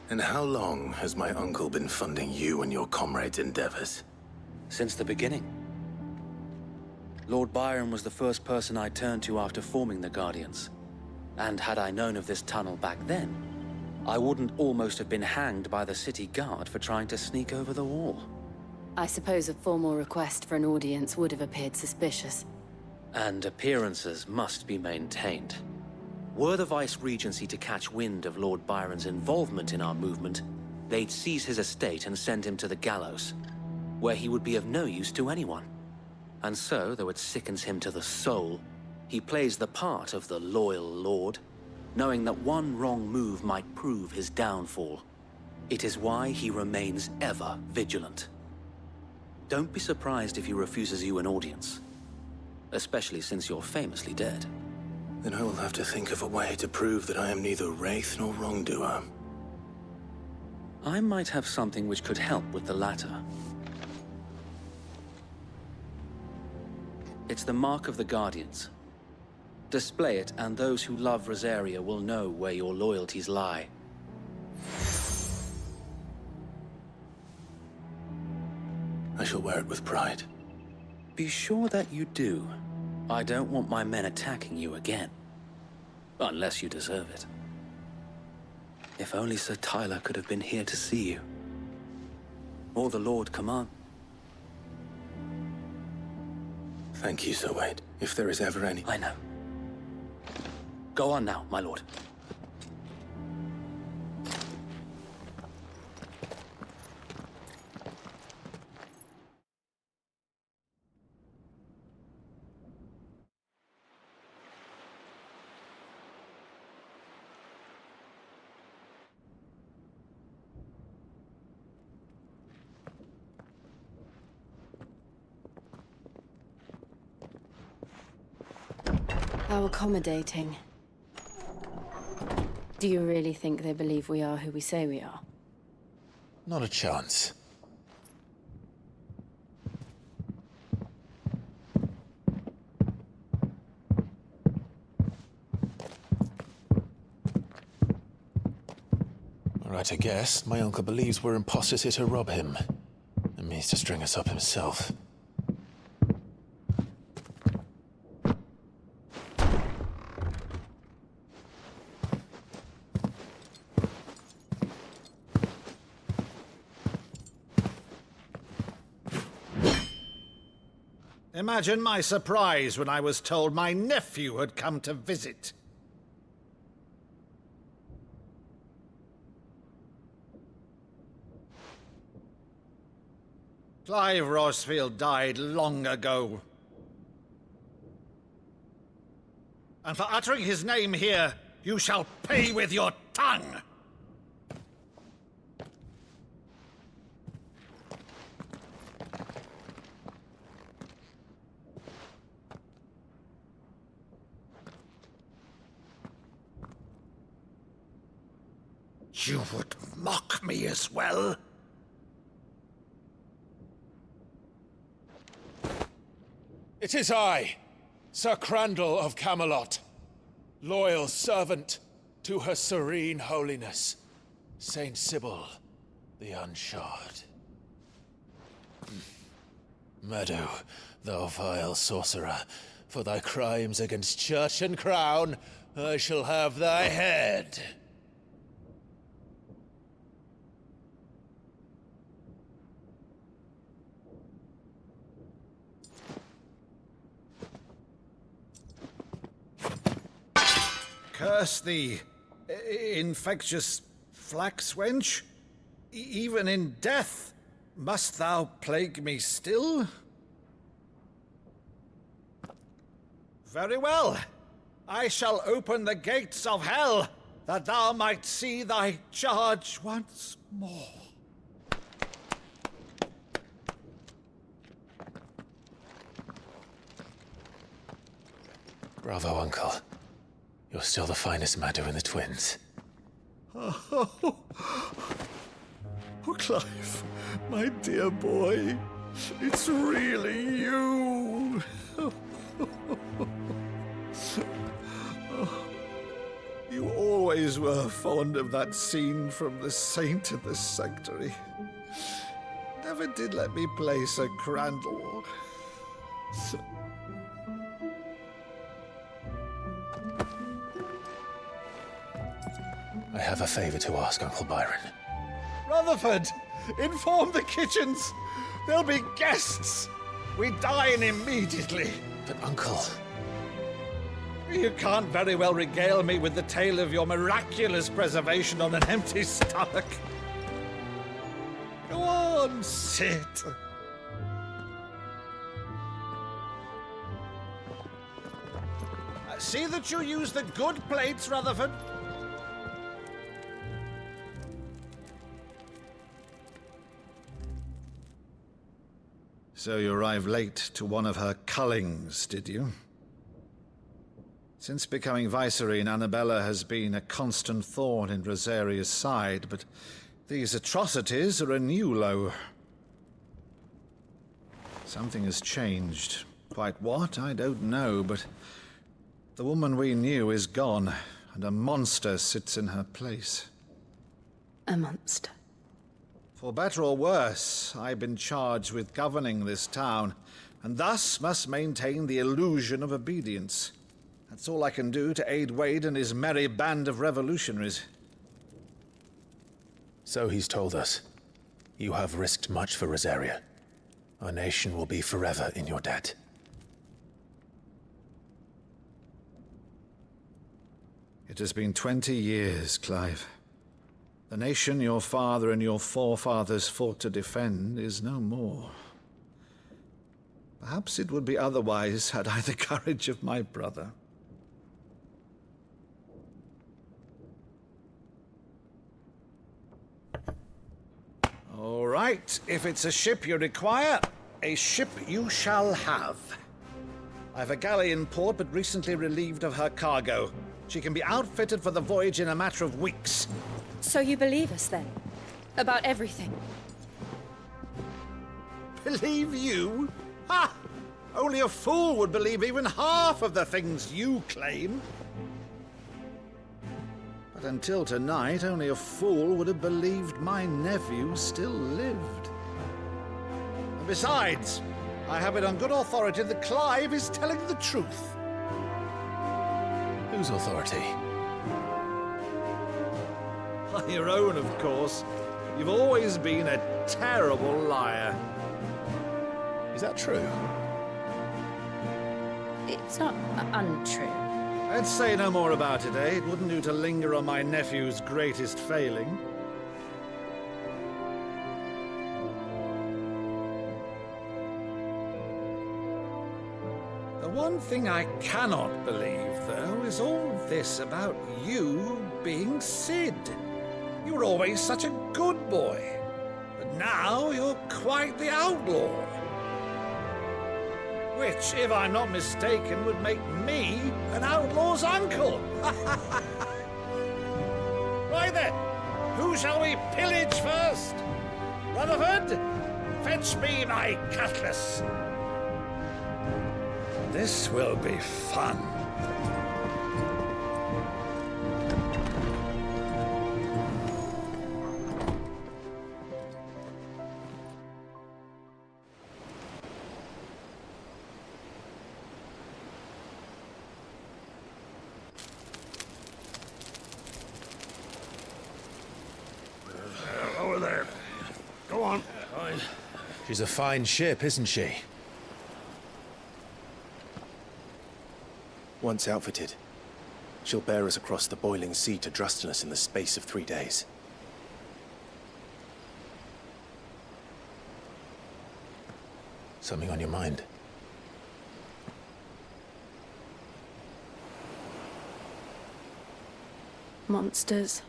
And how long has my uncle been funding you and your comrades' endeavors? Since the beginning. Lord Byron was the first person I turned to after forming the Guardians. And had I known of this tunnel back then, I wouldn't almost have been hanged by the city guard for trying to sneak over the wall. I suppose a formal request for an audience would have appeared suspicious. And appearances must be maintained. Were the Vice-Regency to catch wind of Lord Byron's involvement in our movement, they'd seize his estate and send him to the gallows, where he would be of no use to anyone. And so, though it sickens him to the soul, he plays the part of the loyal lord, knowing that one wrong move might prove his downfall. It is why he remains ever vigilant. Don't be surprised if he refuses you an audience, especially since you're famously dead. Then I will have to think of a way to prove that I am neither wraith nor wrongdoer. I might have something which could help with the latter. It's the mark of the Guardians. Display it, and those who love Rosaria will know where your loyalties lie. I shall wear it with pride. Be sure that you do. I don't want my men attacking you again. Unless you deserve it. If only Sir Tyler could have been here to see you. Or the Lord Command. Thank you, Sir Wade. If there is ever any... I know. Go on now, my lord. How accommodating. Do you really think they believe we are who we say we are? Not a chance. Right, I guess. My uncle believes we're imposters here to rob him. And means to string us up himself. Imagine my surprise when I was told my nephew had come to visit. Clive Rosfield died long ago. And for uttering his name here, you shall pay with your tongue! You would mock me as well? It is I, Sir Crandall of Camelot, loyal servant to Her Serene Holiness, Saint Sybil the Unshod. Meadow, thou vile sorcerer, for thy crimes against church and crown, I shall have thy head. Curse thee, infectious flax wench. Even in death, must thou plague me still? Very well. I shall open the gates of hell, that thou might see thy charge once more. Bravo, Uncle. You're still the finest Maddo in the twins. Oh, Clive, my dear boy, it's really you. You always were fond of that scene from The Saint in the Sanctuary. Never did let me play Sir Crandall. I have a favor to ask, Uncle Byron. Rutherford, inform the kitchens. There'll be guests. We dine immediately. But, Uncle... You can't very well regale me with the tale of your miraculous preservation on an empty stomach. Go on, sit. See that you use the good plates, Rutherford. So you arrived late to one of her cullings, did you? Since becoming Vicereine, Annabella has been a constant thorn in Rosaria's side, but these atrocities are a new low. Something has changed. Quite what, I don't know, but the woman we knew is gone, and a monster sits in her place. A monster? For better or worse, I've been charged with governing this town, and thus must maintain the illusion of obedience. That's all I can do to aid Wade and his merry band of revolutionaries. So he's told us. You have risked much for Rosaria. Our nation will be forever in your debt. It has been 20 years, Clive. The nation your father and your forefathers fought to defend is no more. Perhaps it would be otherwise had I the courage of my brother. All right, if it's a ship you require, a ship you shall have. I've a galley in port, but recently relieved of her cargo. She can be outfitted for the voyage in a matter of weeks. So you believe us, then? About everything? Believe you? Ha! Only a fool would believe even half of the things you claim. But until tonight, only a fool would have believed my nephew still lived. And besides, I have it on good authority that Clive is telling the truth. Whose authority? Your own, of course. You've always been a terrible liar. Is that true? It's not untrue. Let's say no more about it, eh? It wouldn't do to linger on my nephew's greatest failing. The one thing I cannot believe, though, is all this about you being Sid. You were always such a good boy, but now you're quite the outlaw. Which, if I'm not mistaken, would make me an outlaw's uncle. Right then, who shall we pillage first? Rutherford, fetch me my cutlass. This will be fun. Over there. Go on. She's a fine ship, isn't she? Once outfitted, she'll bear us across the boiling sea to Drustinus in the space of 3 days. Something on your mind? Monsters.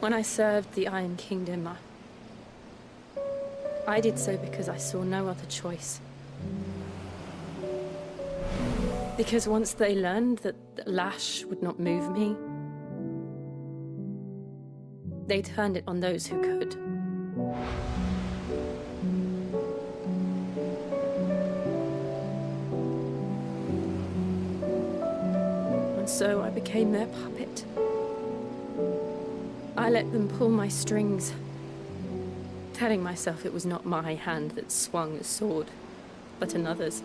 When I served the Iron Kingdom, I did so because I saw no other choice. Because once they learned that the lash would not move me, they turned it on those who could. And so I became their puppet. I let them pull my strings, telling myself it was not my hand that swung a sword, but another's.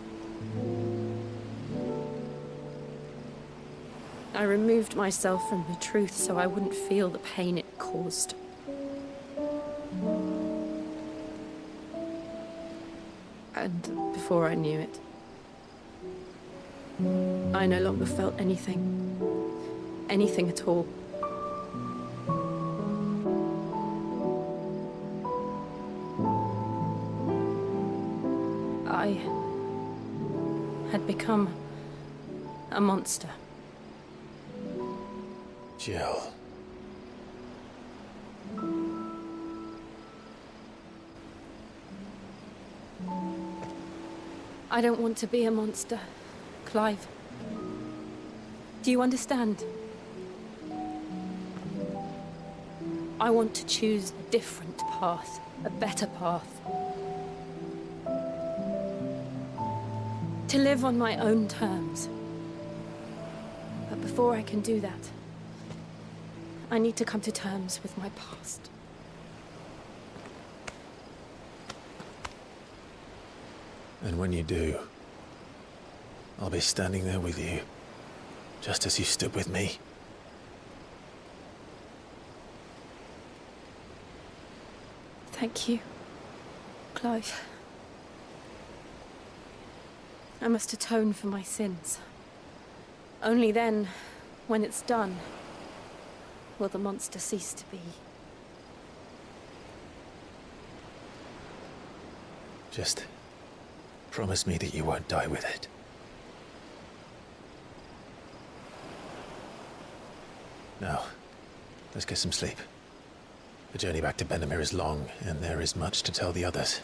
I removed myself from the truth so I wouldn't feel the pain it caused. And before I knew it, I no longer felt anything. Anything at all. I had become a monster. Jill. I don't want to be a monster, Clive. Do you understand? I want to choose a different path, a better path. To live on my own terms. But before I can do that, I need to come to terms with my past. And when you do, I'll be standing there with you, just as you stood with me. Thank you, Clive. I must atone for my sins. Only then, when it's done, will the monster cease to be. Just promise me that you won't die with it. Now, let's get some sleep. The journey back to Benamir is long, and there is much to tell the others.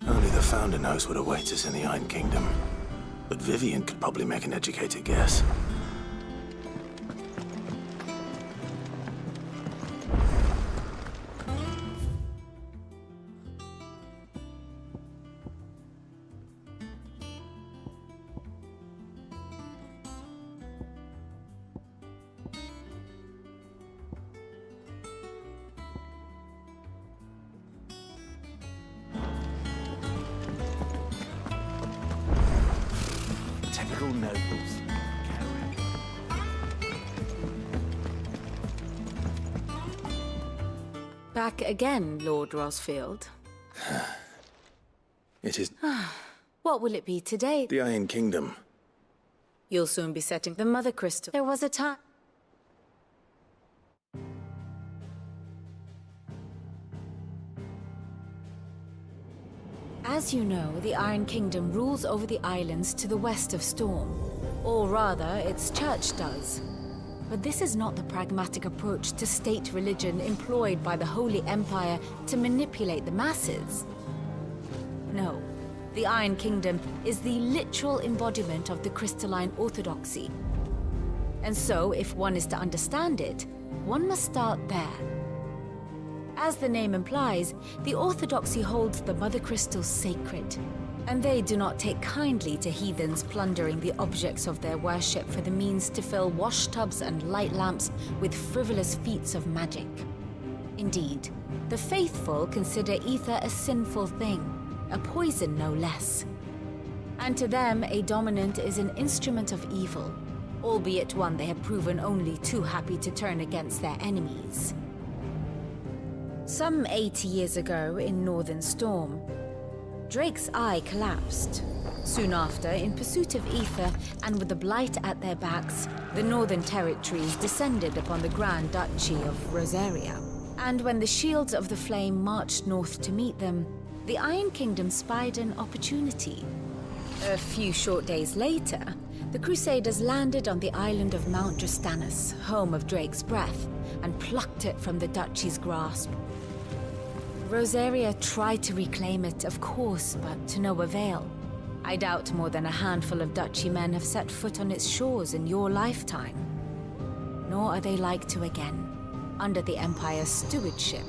Only the Founder knows what awaits us in the Iron Kingdom. But Vivian could probably make an educated guess. Typical nobles. Back again, Lord Rosfield. It is What will it be today? the Iron Kingdom. You'll soon be setting the Mother Crystal. There was a time. As you know, the Iron Kingdom rules over the islands to the west of Storm. Or rather, its church does. But this is not the pragmatic approach to state religion employed by the Holy Empire to manipulate the masses. No, the Iron Kingdom is the literal embodiment of the crystalline orthodoxy. And so, if one is to understand it, one must start there. As the name implies, the orthodoxy holds the Mother Crystals sacred, and they do not take kindly to heathens plundering the objects of their worship for the means to fill washtubs and light lamps with frivolous feats of magic. Indeed, the faithful consider ether a sinful thing, a poison no less. And to them, a dominant is an instrument of evil, albeit one they have proven only too happy to turn against their enemies. Some 80 years ago in Northern Storm, Drake's eye collapsed. Soon after, in pursuit of ether and with the Blight at their backs, the Northern Territories descended upon the Grand Duchy of Rosaria. And when the Shields of the Flame marched north to meet them, the Iron Kingdom spied an opportunity. A few short days later, the Crusaders landed on the island of Mount Drastanus, home of Drake's breath, and plucked it from the Duchy's grasp. Rosaria tried to reclaim it, of course, but to no avail. I doubt more than a handful of Duchy men have set foot on its shores in your lifetime. Nor are they like to again, under the Empire's stewardship,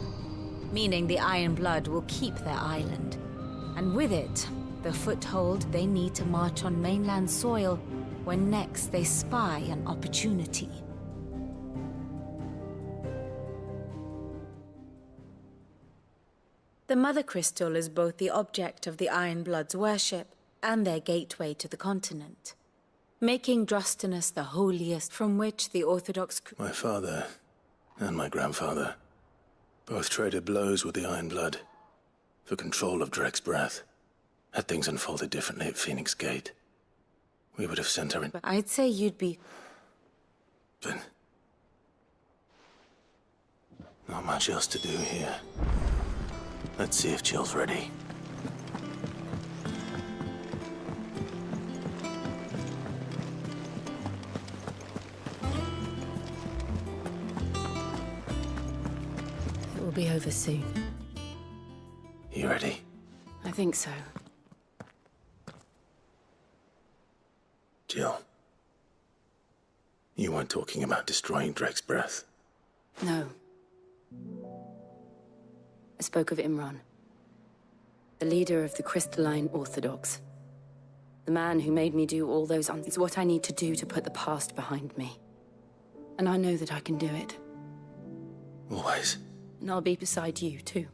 meaning the Iron Blood will keep their island, and with it, the foothold they need to march on mainland soil when next they spy an opportunity. The Mother Crystal is both the object of the Iron Blood's worship and their gateway to the continent, making Drastanus the holiest from which the Orthodox... My father and my grandfather both traded blows with the Iron Blood for control of Drake's breath. Had things unfolded differently at Phoenix Gate, we would have sent her in... I'd say you'd be... But not much else to do here. Let's see if Jill's ready. will be over soon. You ready? I think so. Jill. You weren't talking about destroying Drake's breath. No. I spoke of Imran. The leader of the Crystalline Orthodox. The man who made me do all those It's what I need to do to put the past behind me. And I know that I can do it. Always. And I'll be beside you, too.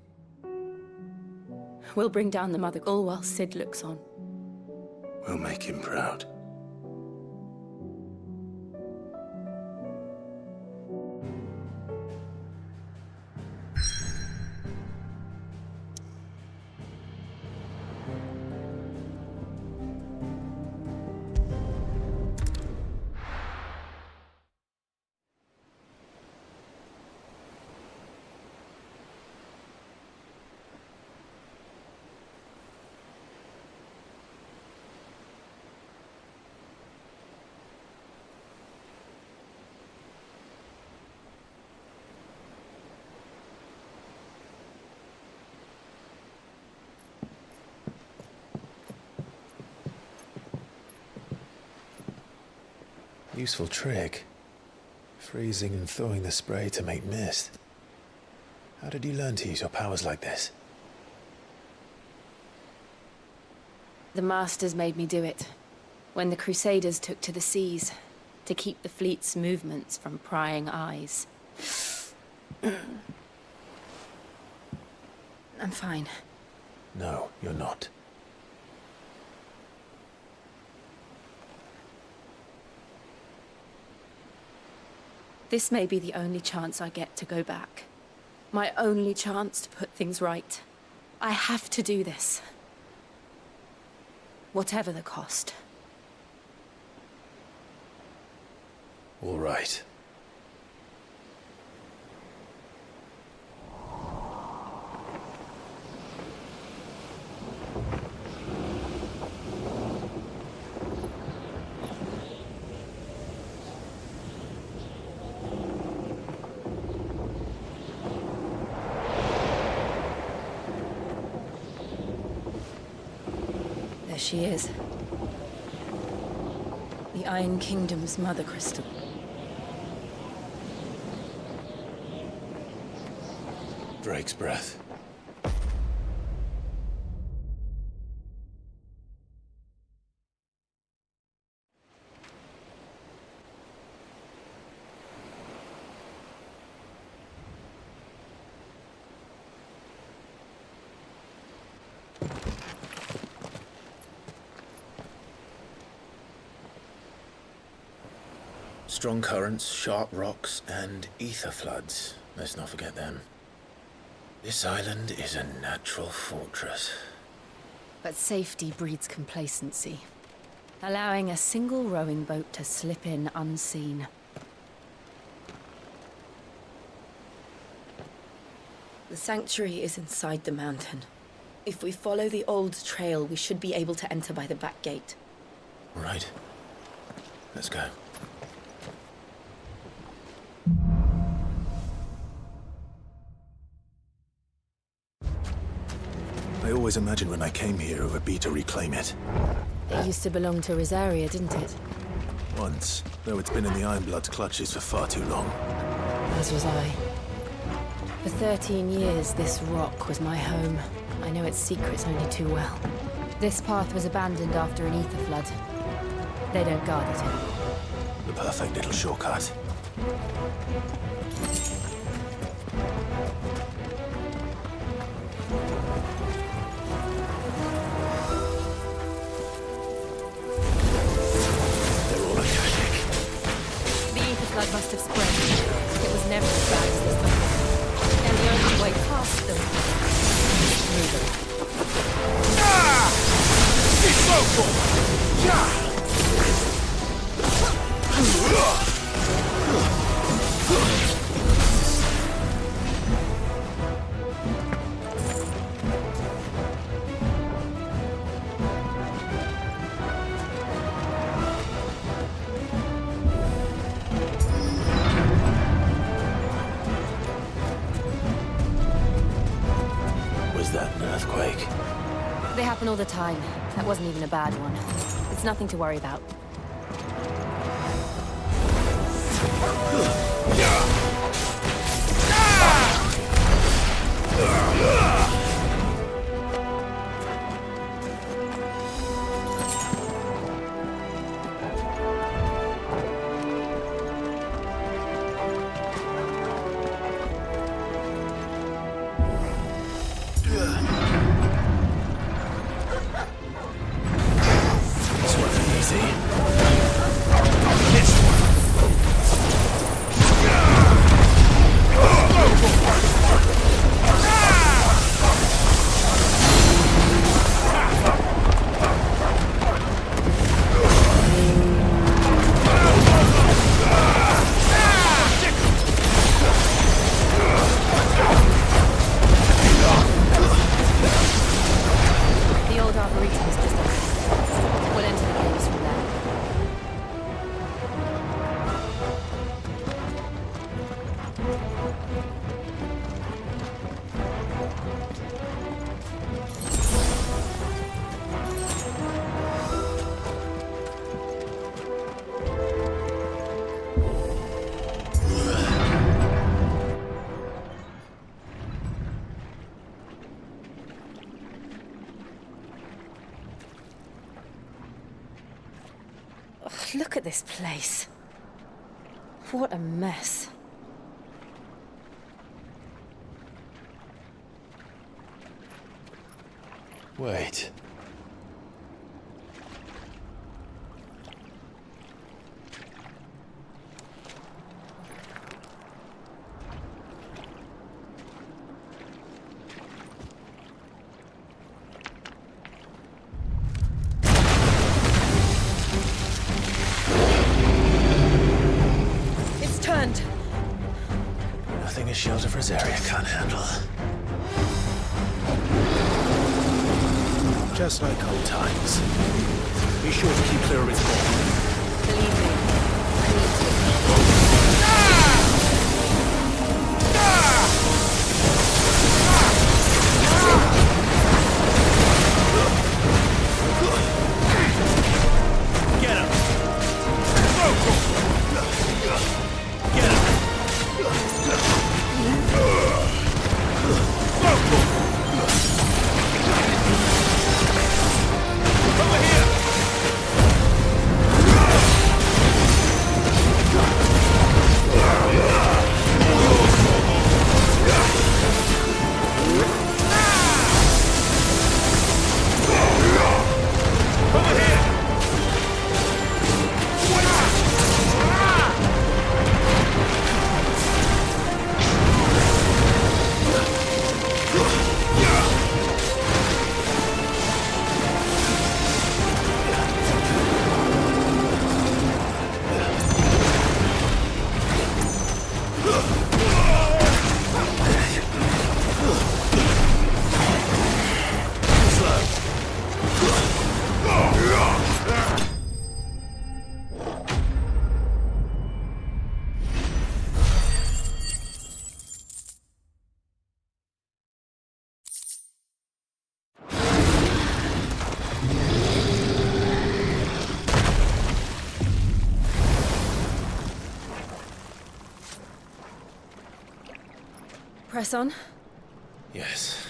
We'll bring down the Mother, all while Sid looks on. We'll make him proud. Useful trick. Freezing and thawing the spray to make mist. How did you learn to use your powers like this? The Masters made me do it. When the Crusaders took to the seas, to keep the fleet's movements from prying eyes. I'm fine. No, you're not. This may be the only chance I get to go back. My only chance to put things right. I have to do this. Whatever the cost. All right. There she is. The Iron Kingdom's Mother Crystal. Drake's breath. Strong currents, sharp rocks, and ether floods. Let's not forget them. This island is a natural fortress. But safety breeds complacency. Allowing a single rowing boat to slip in unseen. The sanctuary is inside the mountain. If we follow the old trail, we should be able to enter by the back gate. Right. Let's go. I always imagined when I came here it would be to reclaim it. It used to belong to Rosaria, didn't it? Once, though it's been in the Ironblood's clutches for far too long. As was I. For 13 years, this rock was my home. I know its secrets only too well. This path was abandoned after an ether flood. They don't guard it anymore. The perfect little shortcut. Blood must have spread. It was never as bad as this before. And the only way past them is through them. Ah! It's local! Yeah! earthquake. They happen all the time. That wasn't even a bad one. It's nothing to worry about. Look at this place. What a mess. Wait. Nothing a shield of Rosaria can't handle. Just like old times. Be sure to keep clear of its ball. Believe me, I need to. Get him! Get him! Over here! Press on? Yes.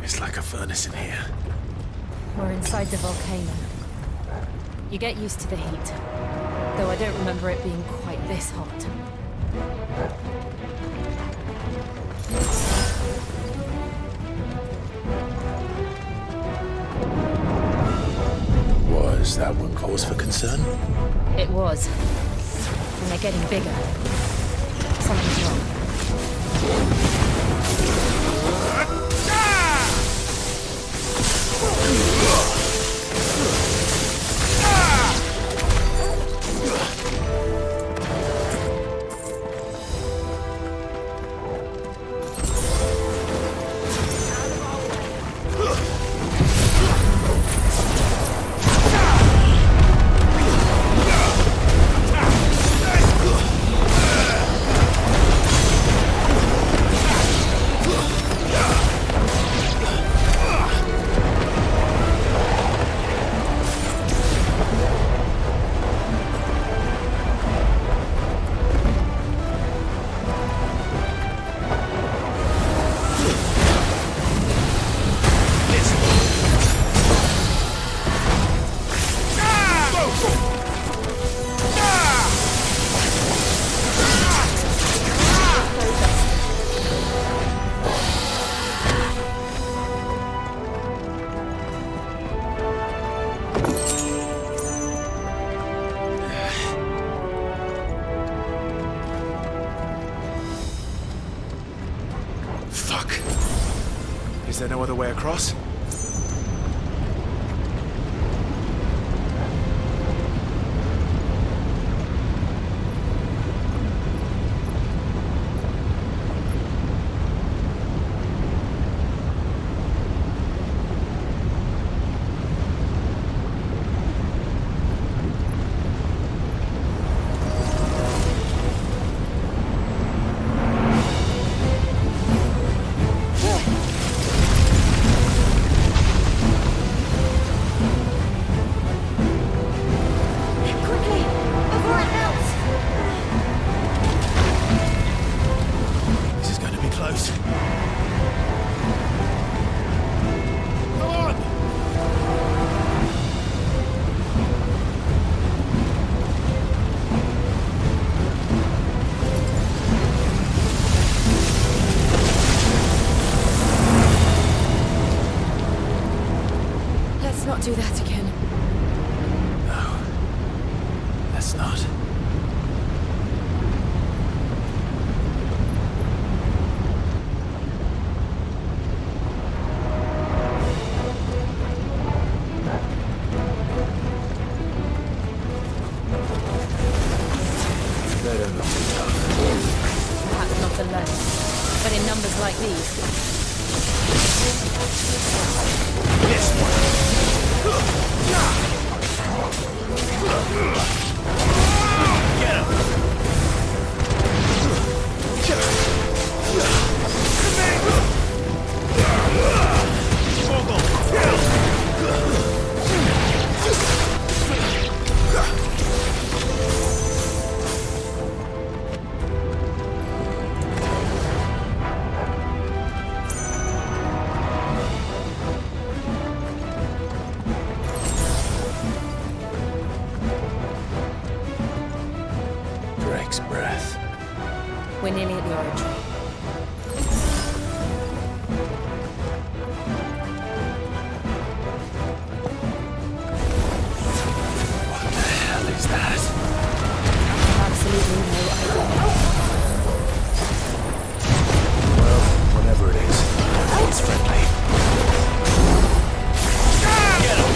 It's like a furnace in here. We're inside the volcano. You get used to the heat, though I don't remember it being quite this hot. Was that one cause for concern? It was. And they're getting bigger. Something's wrong. Is there no other way across? Do that again. No. Let's not. They don't look too tough. Perhaps not alone, but in numbers like these. This one! Get him! Drake's breath. We're nearly at the oratory. What the hell is that? Absolutely no idea. Well, whatever it is, it's friendly. Get him!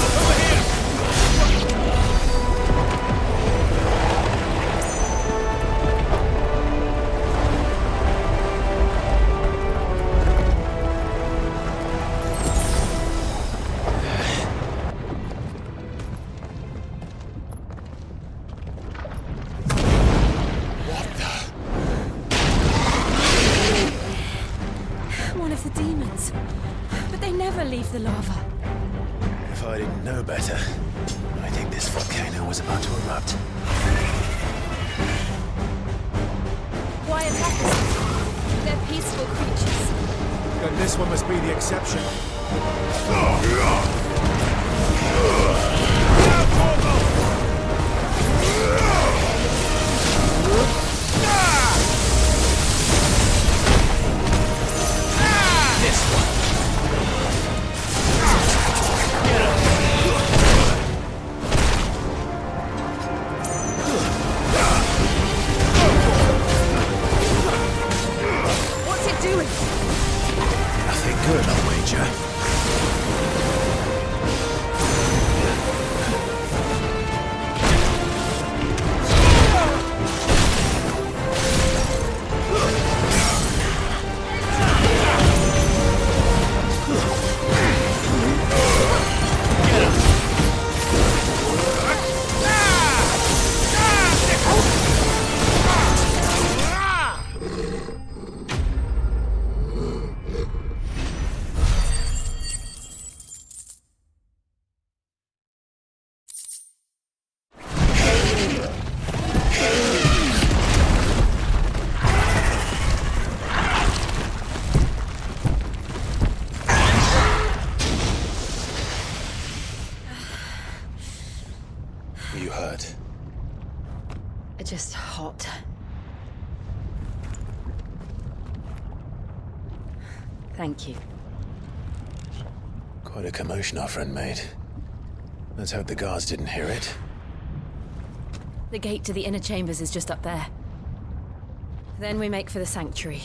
Over here! One of the demons. But they never leave the lava. If I didn't know better, I think this volcano was about to erupt. Why attack us? They're peaceful creatures. Then this one must be the exception. This one. Get him. What's it doing? Nothing good, I'll wager. You hurt? Just hot. Thank you. Quite a commotion our friend made. Let's hope the guards didn't hear it. The gate to the inner chambers is just up there. Then we make for the sanctuary.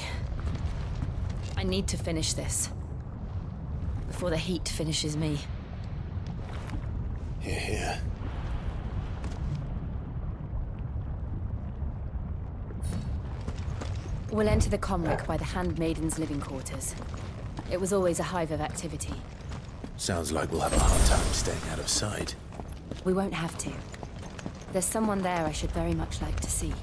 I need to finish this. Before the heat finishes me. Here, here. We'll enter the Comric by the Handmaiden's living quarters. It was always a hive of activity. Sounds like we'll have a hard time staying out of sight. We won't have to. There's someone there I should very much like to see.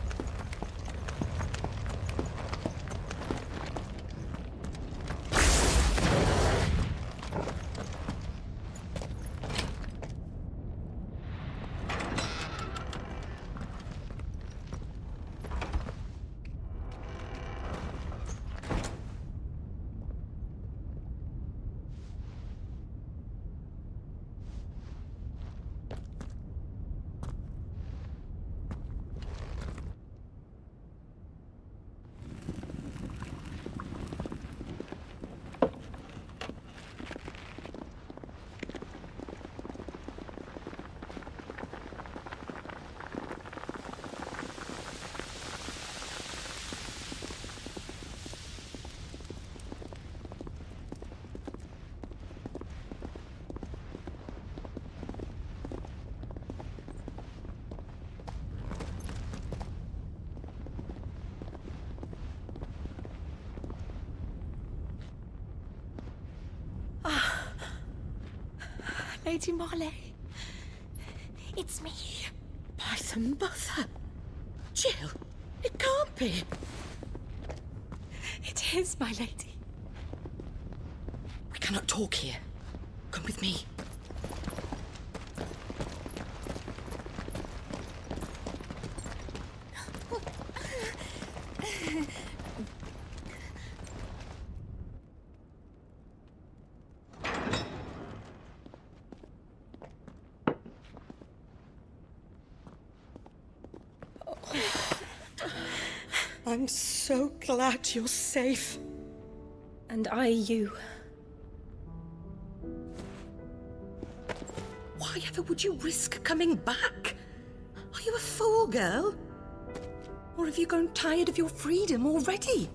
Lady Marley. It's me. By the mother. Jill, it can't be. It is, my lady. We cannot talk here. Come with me. I'm so glad you're safe. And I you. Why ever would you risk coming back? Are you a fool, girl? Or have you grown tired of your freedom already?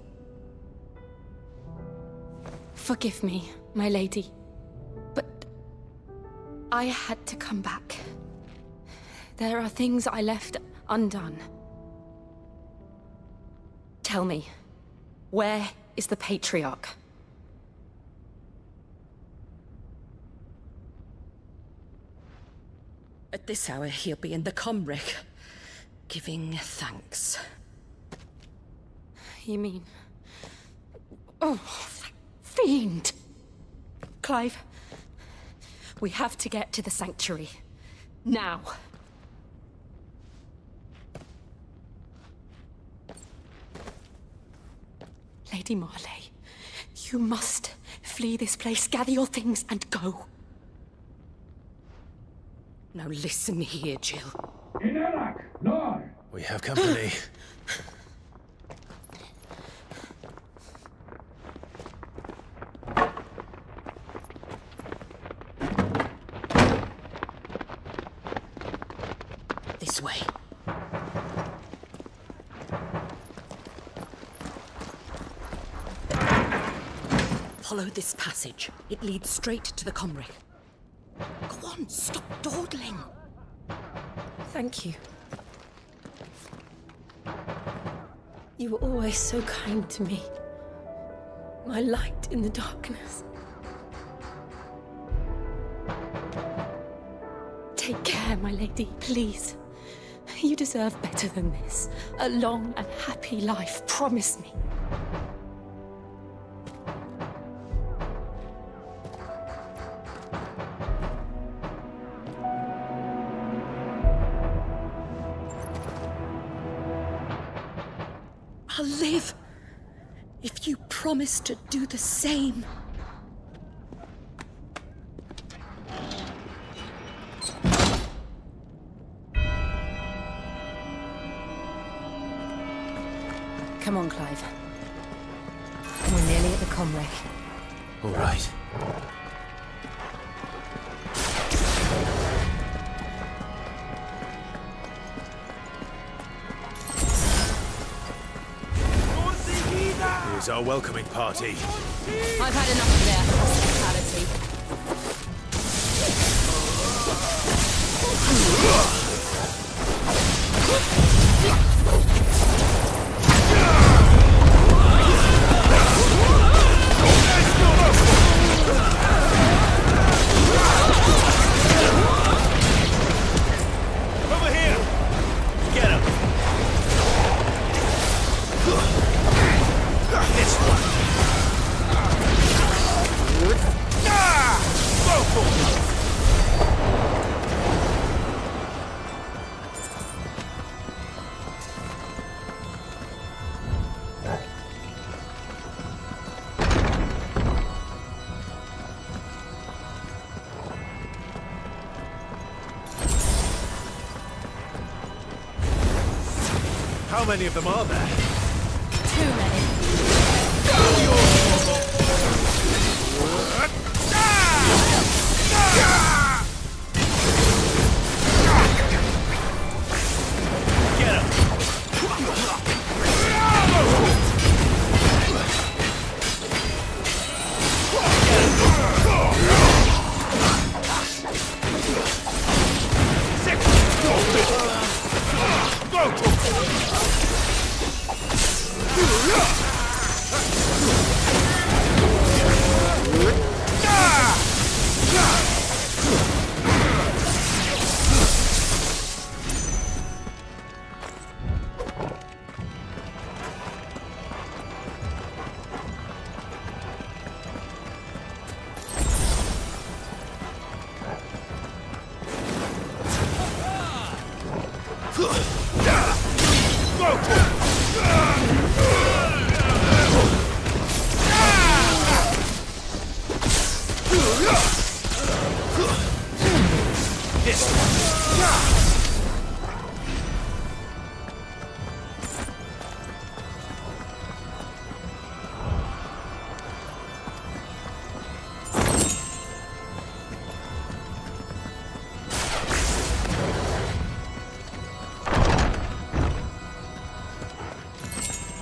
Forgive me, my lady. But I had to come back. There are things I left undone. Tell me, where is the Patriarch? At this hour, he'll be in the Comric, giving thanks. You mean... Oh, that fiend! Clive, we have to get to the sanctuary. Now. Lady Marley, you must flee this place, gather your things, and go. Now listen here, Jill. We have company. This way. Follow this passage. It leads straight to the Comric. Go on, stop dawdling. Thank you. You were always so kind to me. My light in the darkness. Take care, my lady, please. You deserve better than this. A long and happy life, promise me. I'll live if you promise to do the same. Come on, Clive. We're nearly at the Comric. All right. is our welcoming party. I've had enough of their hospitality. Over here! Get him! This one! Go for it! How many of them are there? Too many. Get him!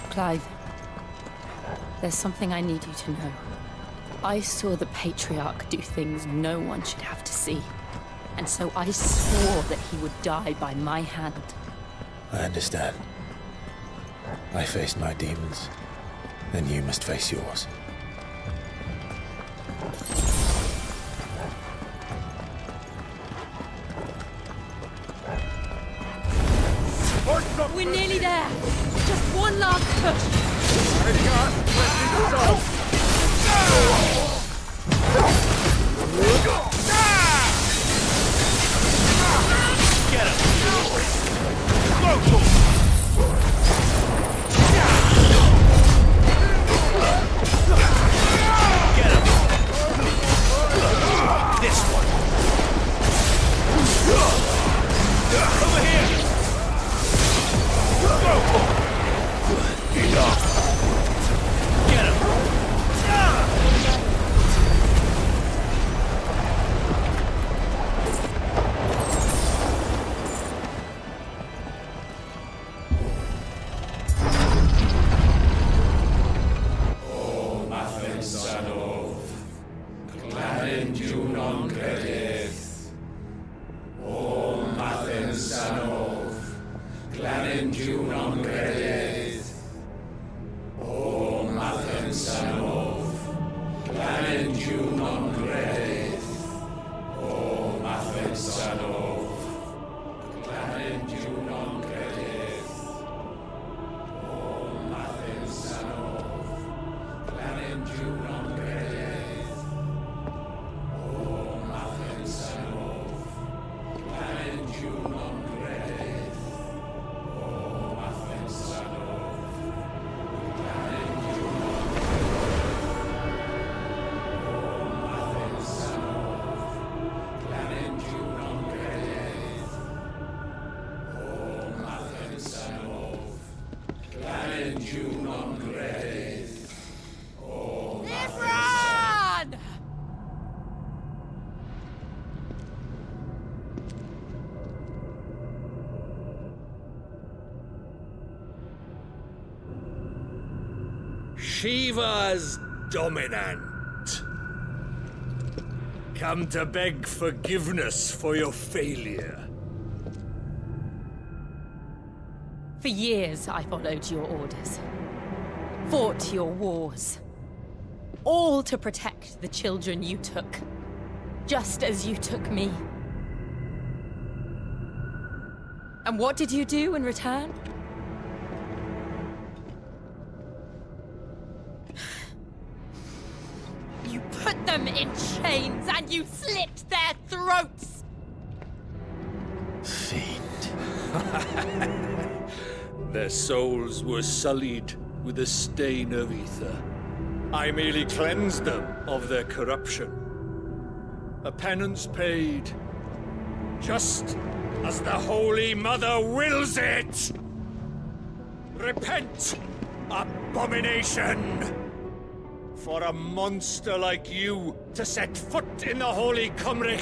Clive, there's something I need you to know. I saw the Patriarch do things no one should have to see. And so I swore that he would die by my hand. I understand. I faced my demons, then you must face yours. We're nearly there. Just one last push. Get him! Get him! This one! Over here! Enough! Get him! Shiva's dominant. Come to beg forgiveness for your failure. For years, I followed your orders. Fought your wars. All to protect the children you took. Just as you took me. And what did you do in return? You put them in chains and you slit their throats! Fiend. Their souls were sullied with the stain of ether. I merely cleansed them of their corruption. A penance paid, just as the Holy Mother wills it! Repent, abomination! For a monster like you to set foot in the Holy Cymric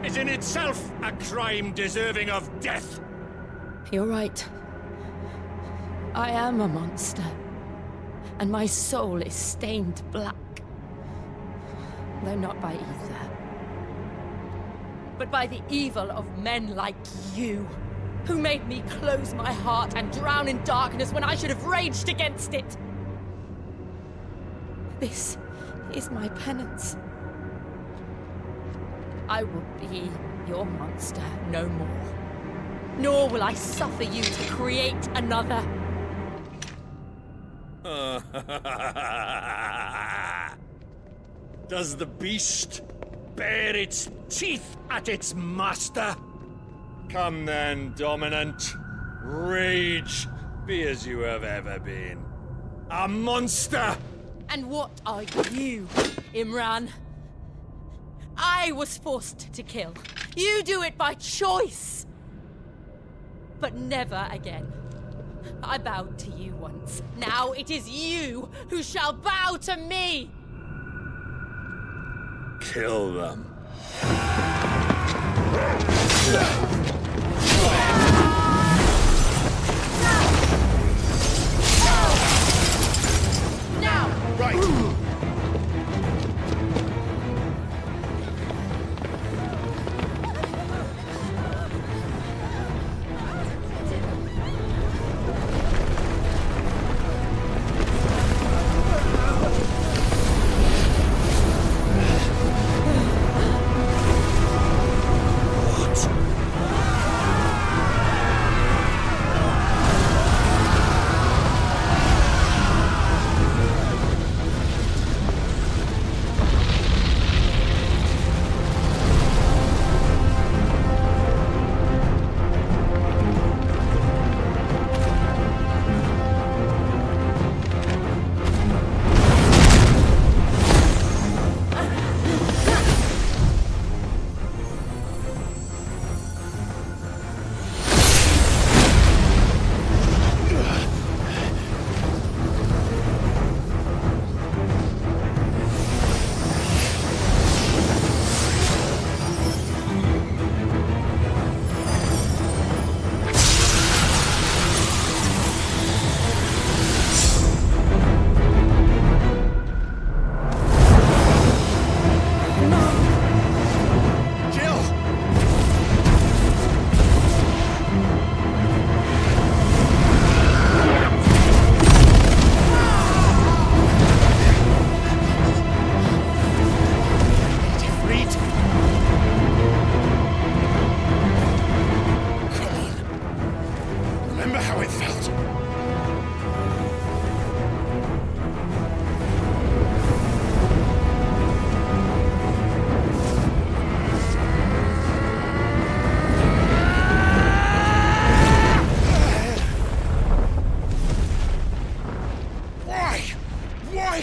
is in itself a crime deserving of death. You're right. I am a monster. And my soul is stained black. Though not by ether. But by the evil of men like you, who made me close my heart and drown in darkness when I should have raged against it. This is my penance. I will be your monster no more. Nor will I suffer you to create another. Does the beast bare its teeth at its master? Come then, dominant. Rage, be as you have ever been. A monster! And what are you, Imran? I was forced to kill. You do it by choice. But never again. I bowed to you once. Now it is you who shall bow to me! Kill them. Now! Right!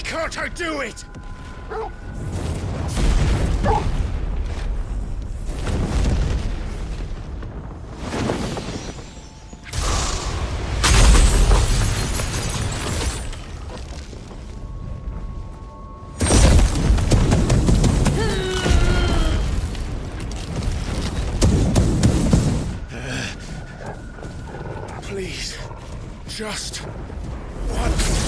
Can't I do it? Please, just once.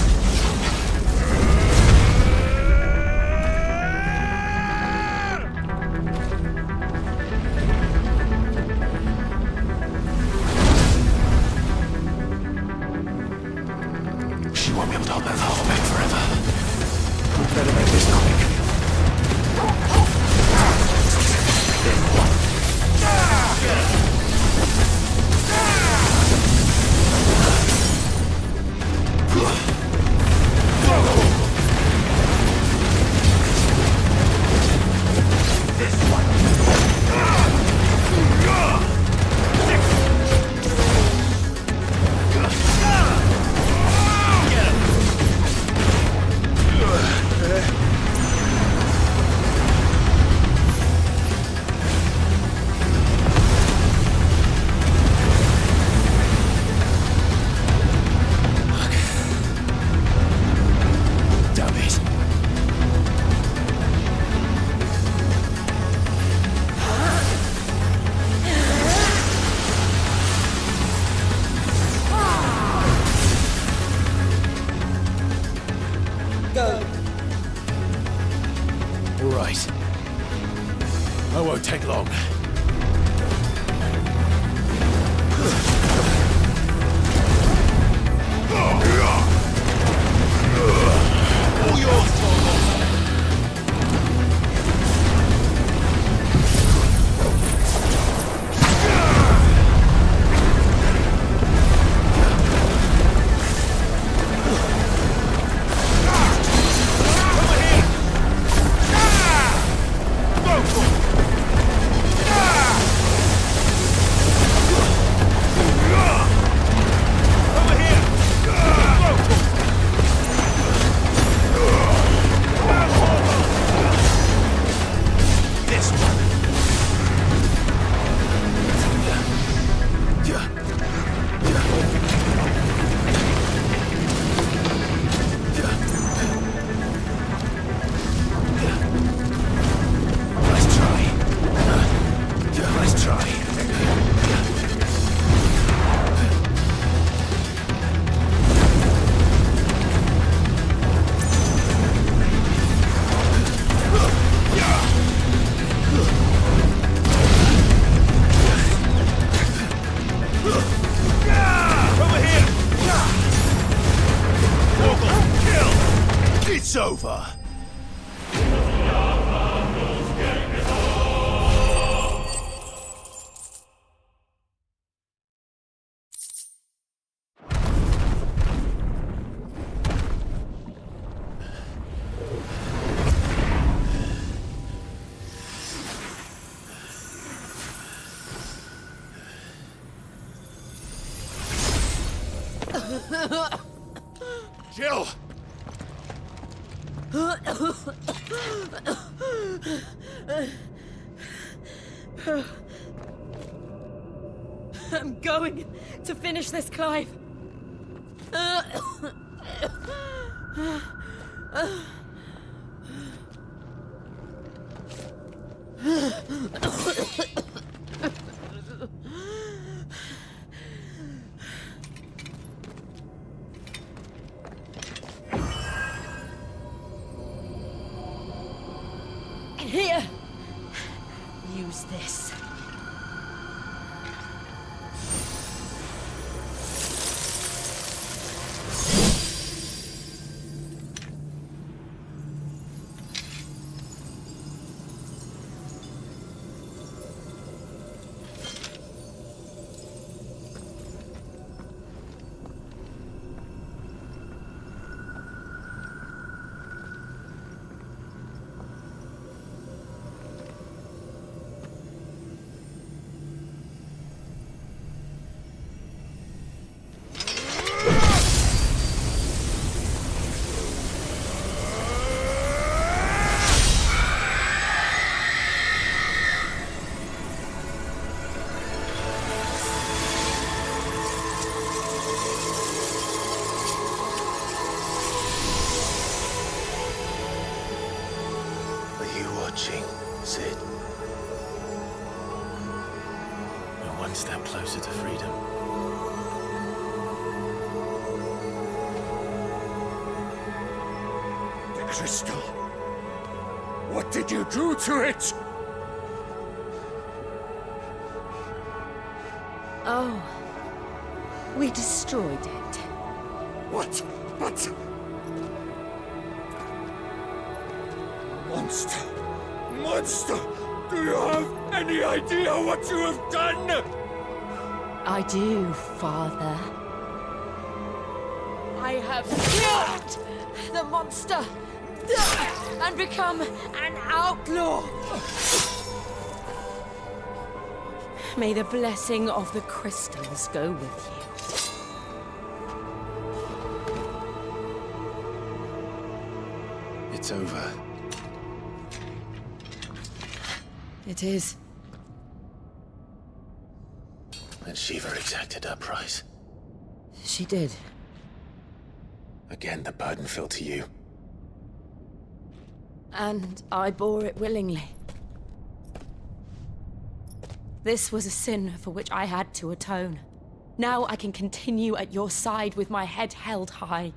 I won't take long. All yours, Torgal. It's over. Jill! I'm going to finish this, Clive. Here, use this. Watching, Sid. We're one step closer to freedom. The crystal. What did you do to it? Oh, we destroyed it. What? But... Monster! Monster! Do you have any idea what you have done? I do, Father. I have killed the monster and become an outlaw. May the blessing of the crystals go with you. It's over. It is. And Shiva exacted her price. She did. Again, the burden fell to you. And I bore it willingly. This was a sin for which I had to atone. Now I can continue at your side with my head held high.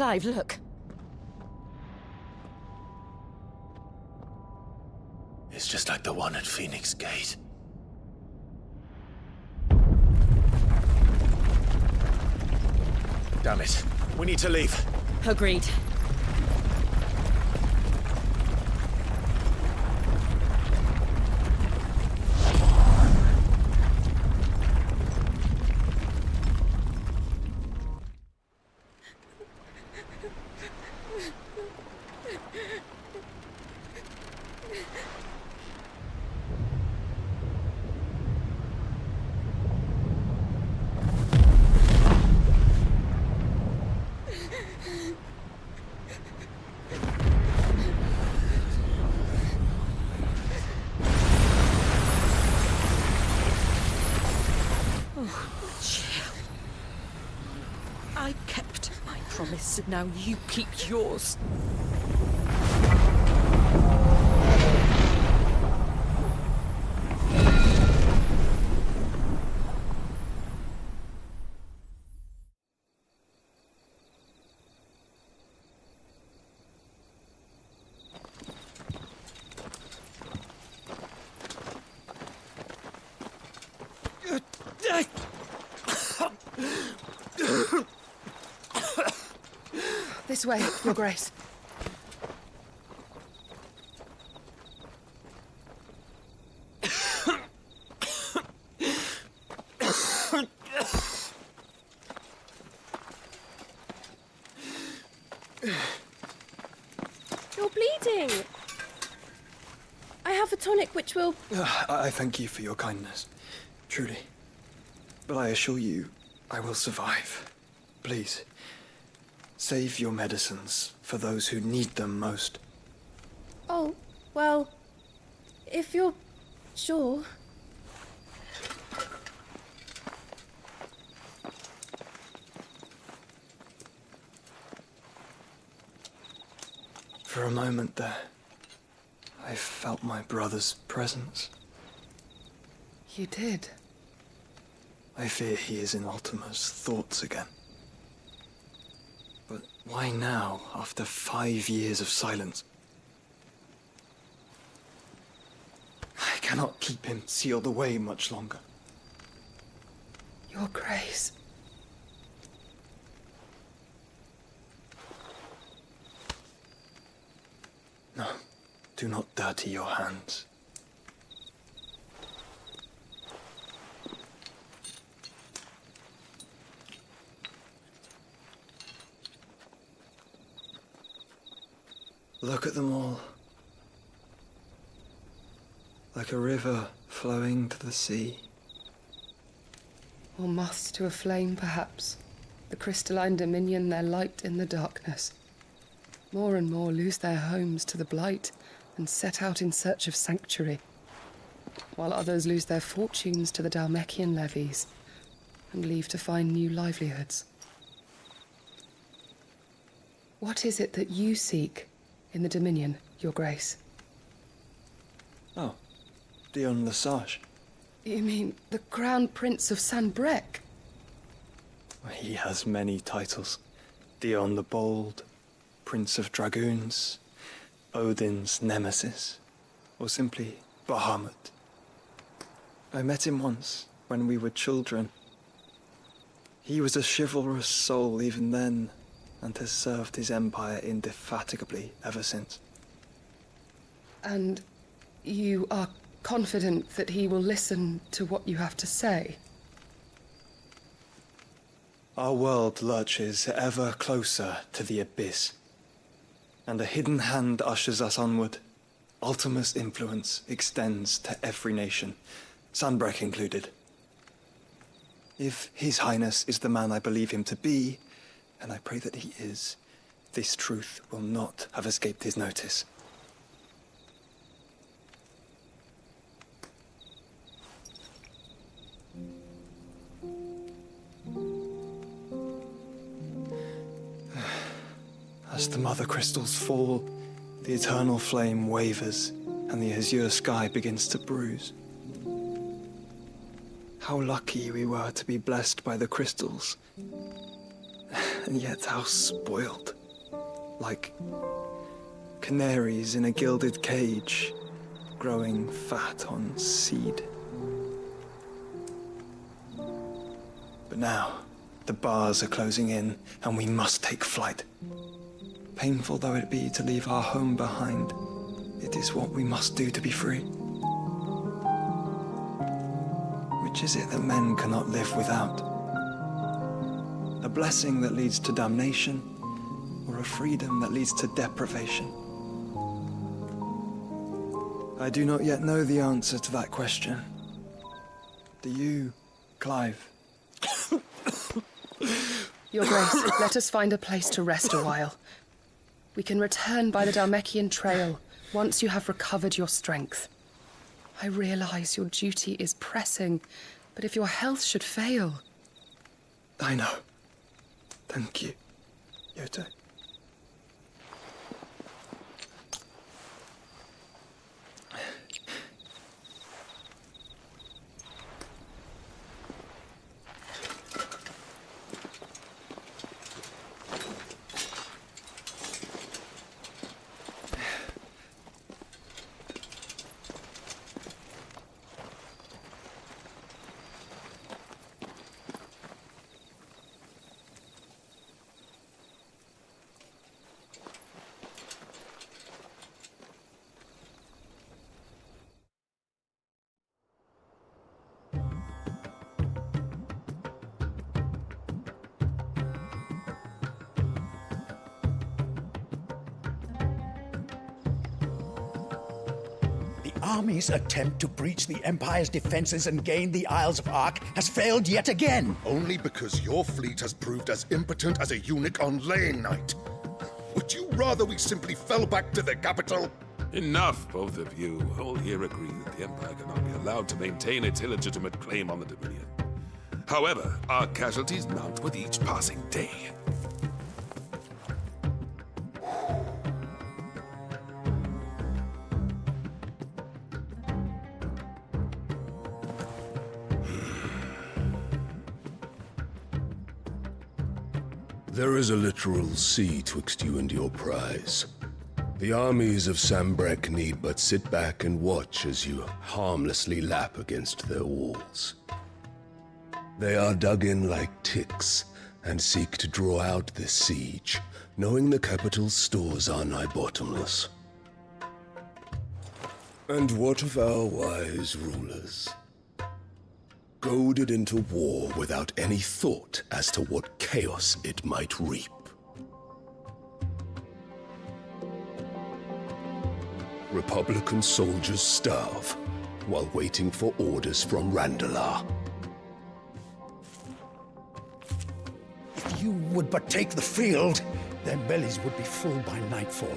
Clive, look. It's just like the one at Phoenix Gate. Damn it. We need to leave. Agreed. I kept my promise, and now you keep yours. This way, Your Grace. You're bleeding. I have a tonic which will... I thank you for your kindness, truly. But I assure you, I will survive. Please, save your medicines for those who need them most. Oh, well, if you're sure. For a moment there, I felt my brother's presence. You did? I fear he is in Ultima's thoughts again. But why now, after 5 years of silence? I cannot keep him sealed away much longer. Your Grace. No, do not dirty your hands. Look at them all. Like a river flowing to the sea. Or moths to a flame, perhaps. The crystalline dominion, their light in the darkness. More and more lose their homes to the blight and set out in search of sanctuary, while others lose their fortunes to the Dalmekian levies and leave to find new livelihoods. What is it that you seek in the Dominion, Your Grace? Oh, Dion Lesage. You mean the Crown Prince of Sanbrec? He has many titles. Dion the Bold, Prince of Dragoons, Odin's Nemesis, or simply Bahamut. I met him once, when we were children. He was a chivalrous soul even then, and has served his empire indefatigably ever since. And you are confident that he will listen to what you have to say? Our world lurches ever closer to the abyss, and a hidden hand ushers us onward. Ultima's influence extends to every nation, Sanbrec included. If His Highness is the man I believe him to be, and I pray that he is, this truth will not have escaped his notice. As the mother crystals fall, the eternal flame wavers, and the azure sky begins to bruise. How lucky we were to be blessed by the crystals, and yet how spoiled. like canaries in a gilded cage, growing fat on seed. But now, the bars are closing in, and we must take flight. Painful though it be to leave our home behind, it is what we must do to be free. Which is it that men cannot live without? A blessing that leads to damnation, or a freedom that leads to deprivation? I do not yet know the answer to that question. Do you, Clive? Your Grace, let us find a place to rest a while. We can return by the Dalmekian trail once you have recovered your strength. I realize your duty is pressing, but if your health should fail... I know. Thank you, Yote. Army's attempt to breach the Empire's defenses and gain the Isles of Ark has failed yet again. Only because your fleet has proved as impotent as a eunuch on laying night. Would you rather we simply fell back to the capital? Enough, both of you. All here agree that the Empire cannot be allowed to maintain its illegitimate claim on the Dominion. However, our casualties mount with each passing day. There is a literal sea twixt you and your prize. The armies of Sambrek need but sit back and watch as you harmlessly lap against their walls. They are dug in like ticks and seek to draw out this siege, knowing the capital's stores are nigh bottomless. And what of our wise rulers? Goaded into war without any thought as to what chaos it might reap. Republican soldiers starve while waiting for orders from Randalar. If you would but take the field, their bellies would be full by nightfall.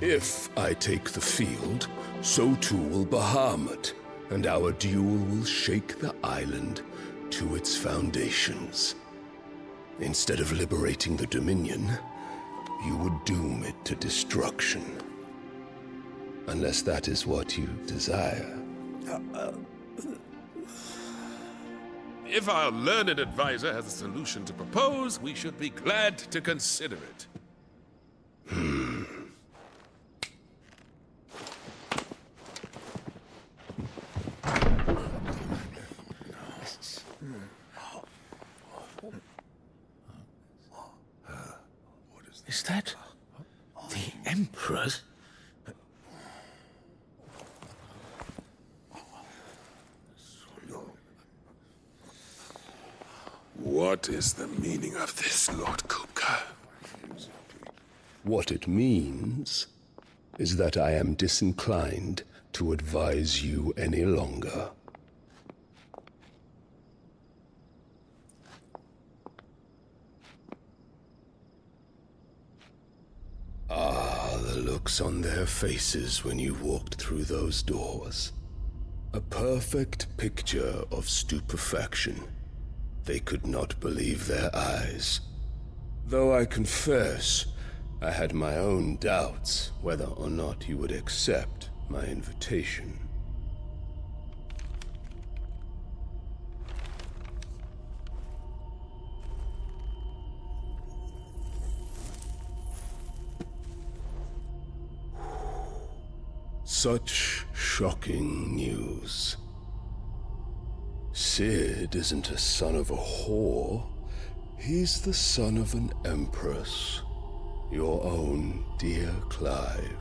If I take the field, so too will Bahamut, and our duel will shake the island to its foundations. Instead of liberating the Dominion, you would doom it to destruction. Unless that is what you desire. If our learned advisor has a solution to propose, we should be glad to consider it. Is that the Emperor's? What is the meaning of this, Lord Kupka? What it means is that I am disinclined to advise you any longer. Ah, the looks on their faces when you walked through those doors. A perfect picture of stupefaction. They could not believe their eyes. Though I confess, I had my own doubts whether or not you would accept my invitation. Such shocking news. Sid isn't a son of a whore. He's the son of an empress. Your own dear Clive.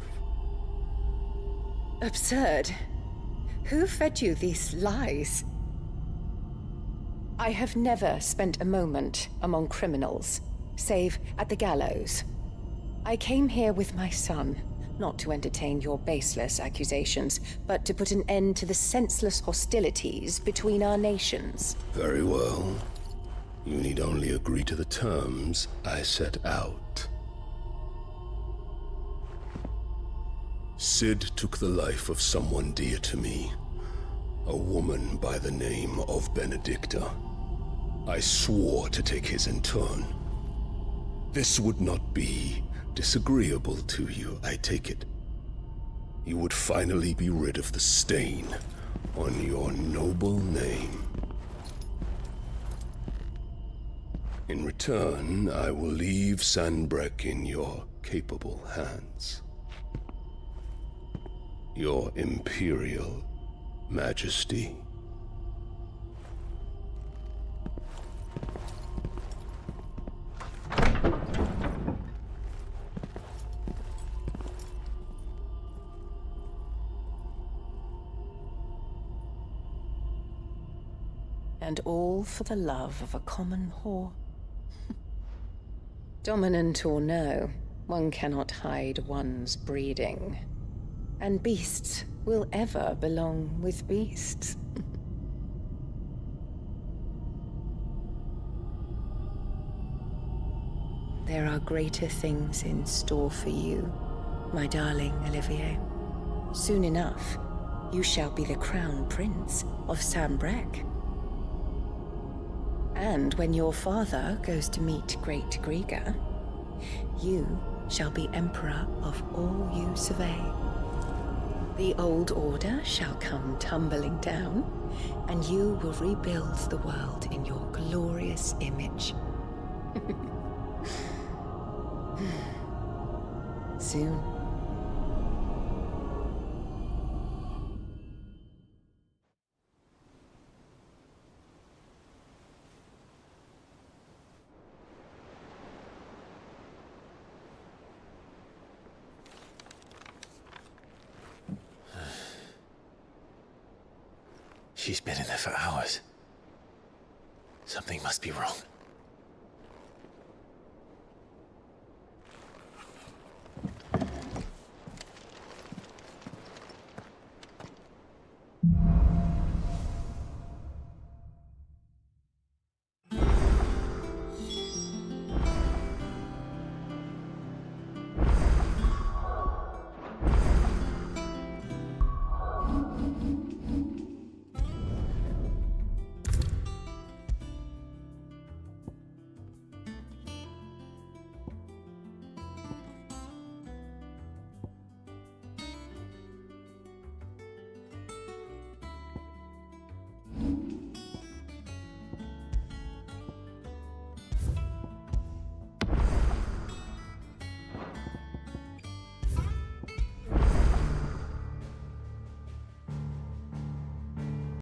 Absurd. Who fed you these lies? I have never spent a moment among criminals, save at the gallows. I came here with my son, not to entertain your baseless accusations, but to put an end to the senseless hostilities between our nations. Very well. You need only agree to the terms I set out. Sid took the life of someone dear to me, a woman by the name of Benedicta. I swore to take his in turn. This would not be disagreeable to you, I take it. You would finally be rid of the stain on your noble name. In return, I will leave Sanbreque in your capable hands. Your Imperial Majesty. And all for the love of a common whore. Dominant or no, one cannot hide one's breeding. And beasts will ever belong with beasts. There are greater things in store for you, my darling Olivier. Soon enough, you shall be the crown prince of Sanbreque. And when your father goes to meet Great Griga, you shall be emperor of all you survey. The old order shall come tumbling down, and you will rebuild the world in your glorious image. Soon. She's been in there for hours. Something must be wrong.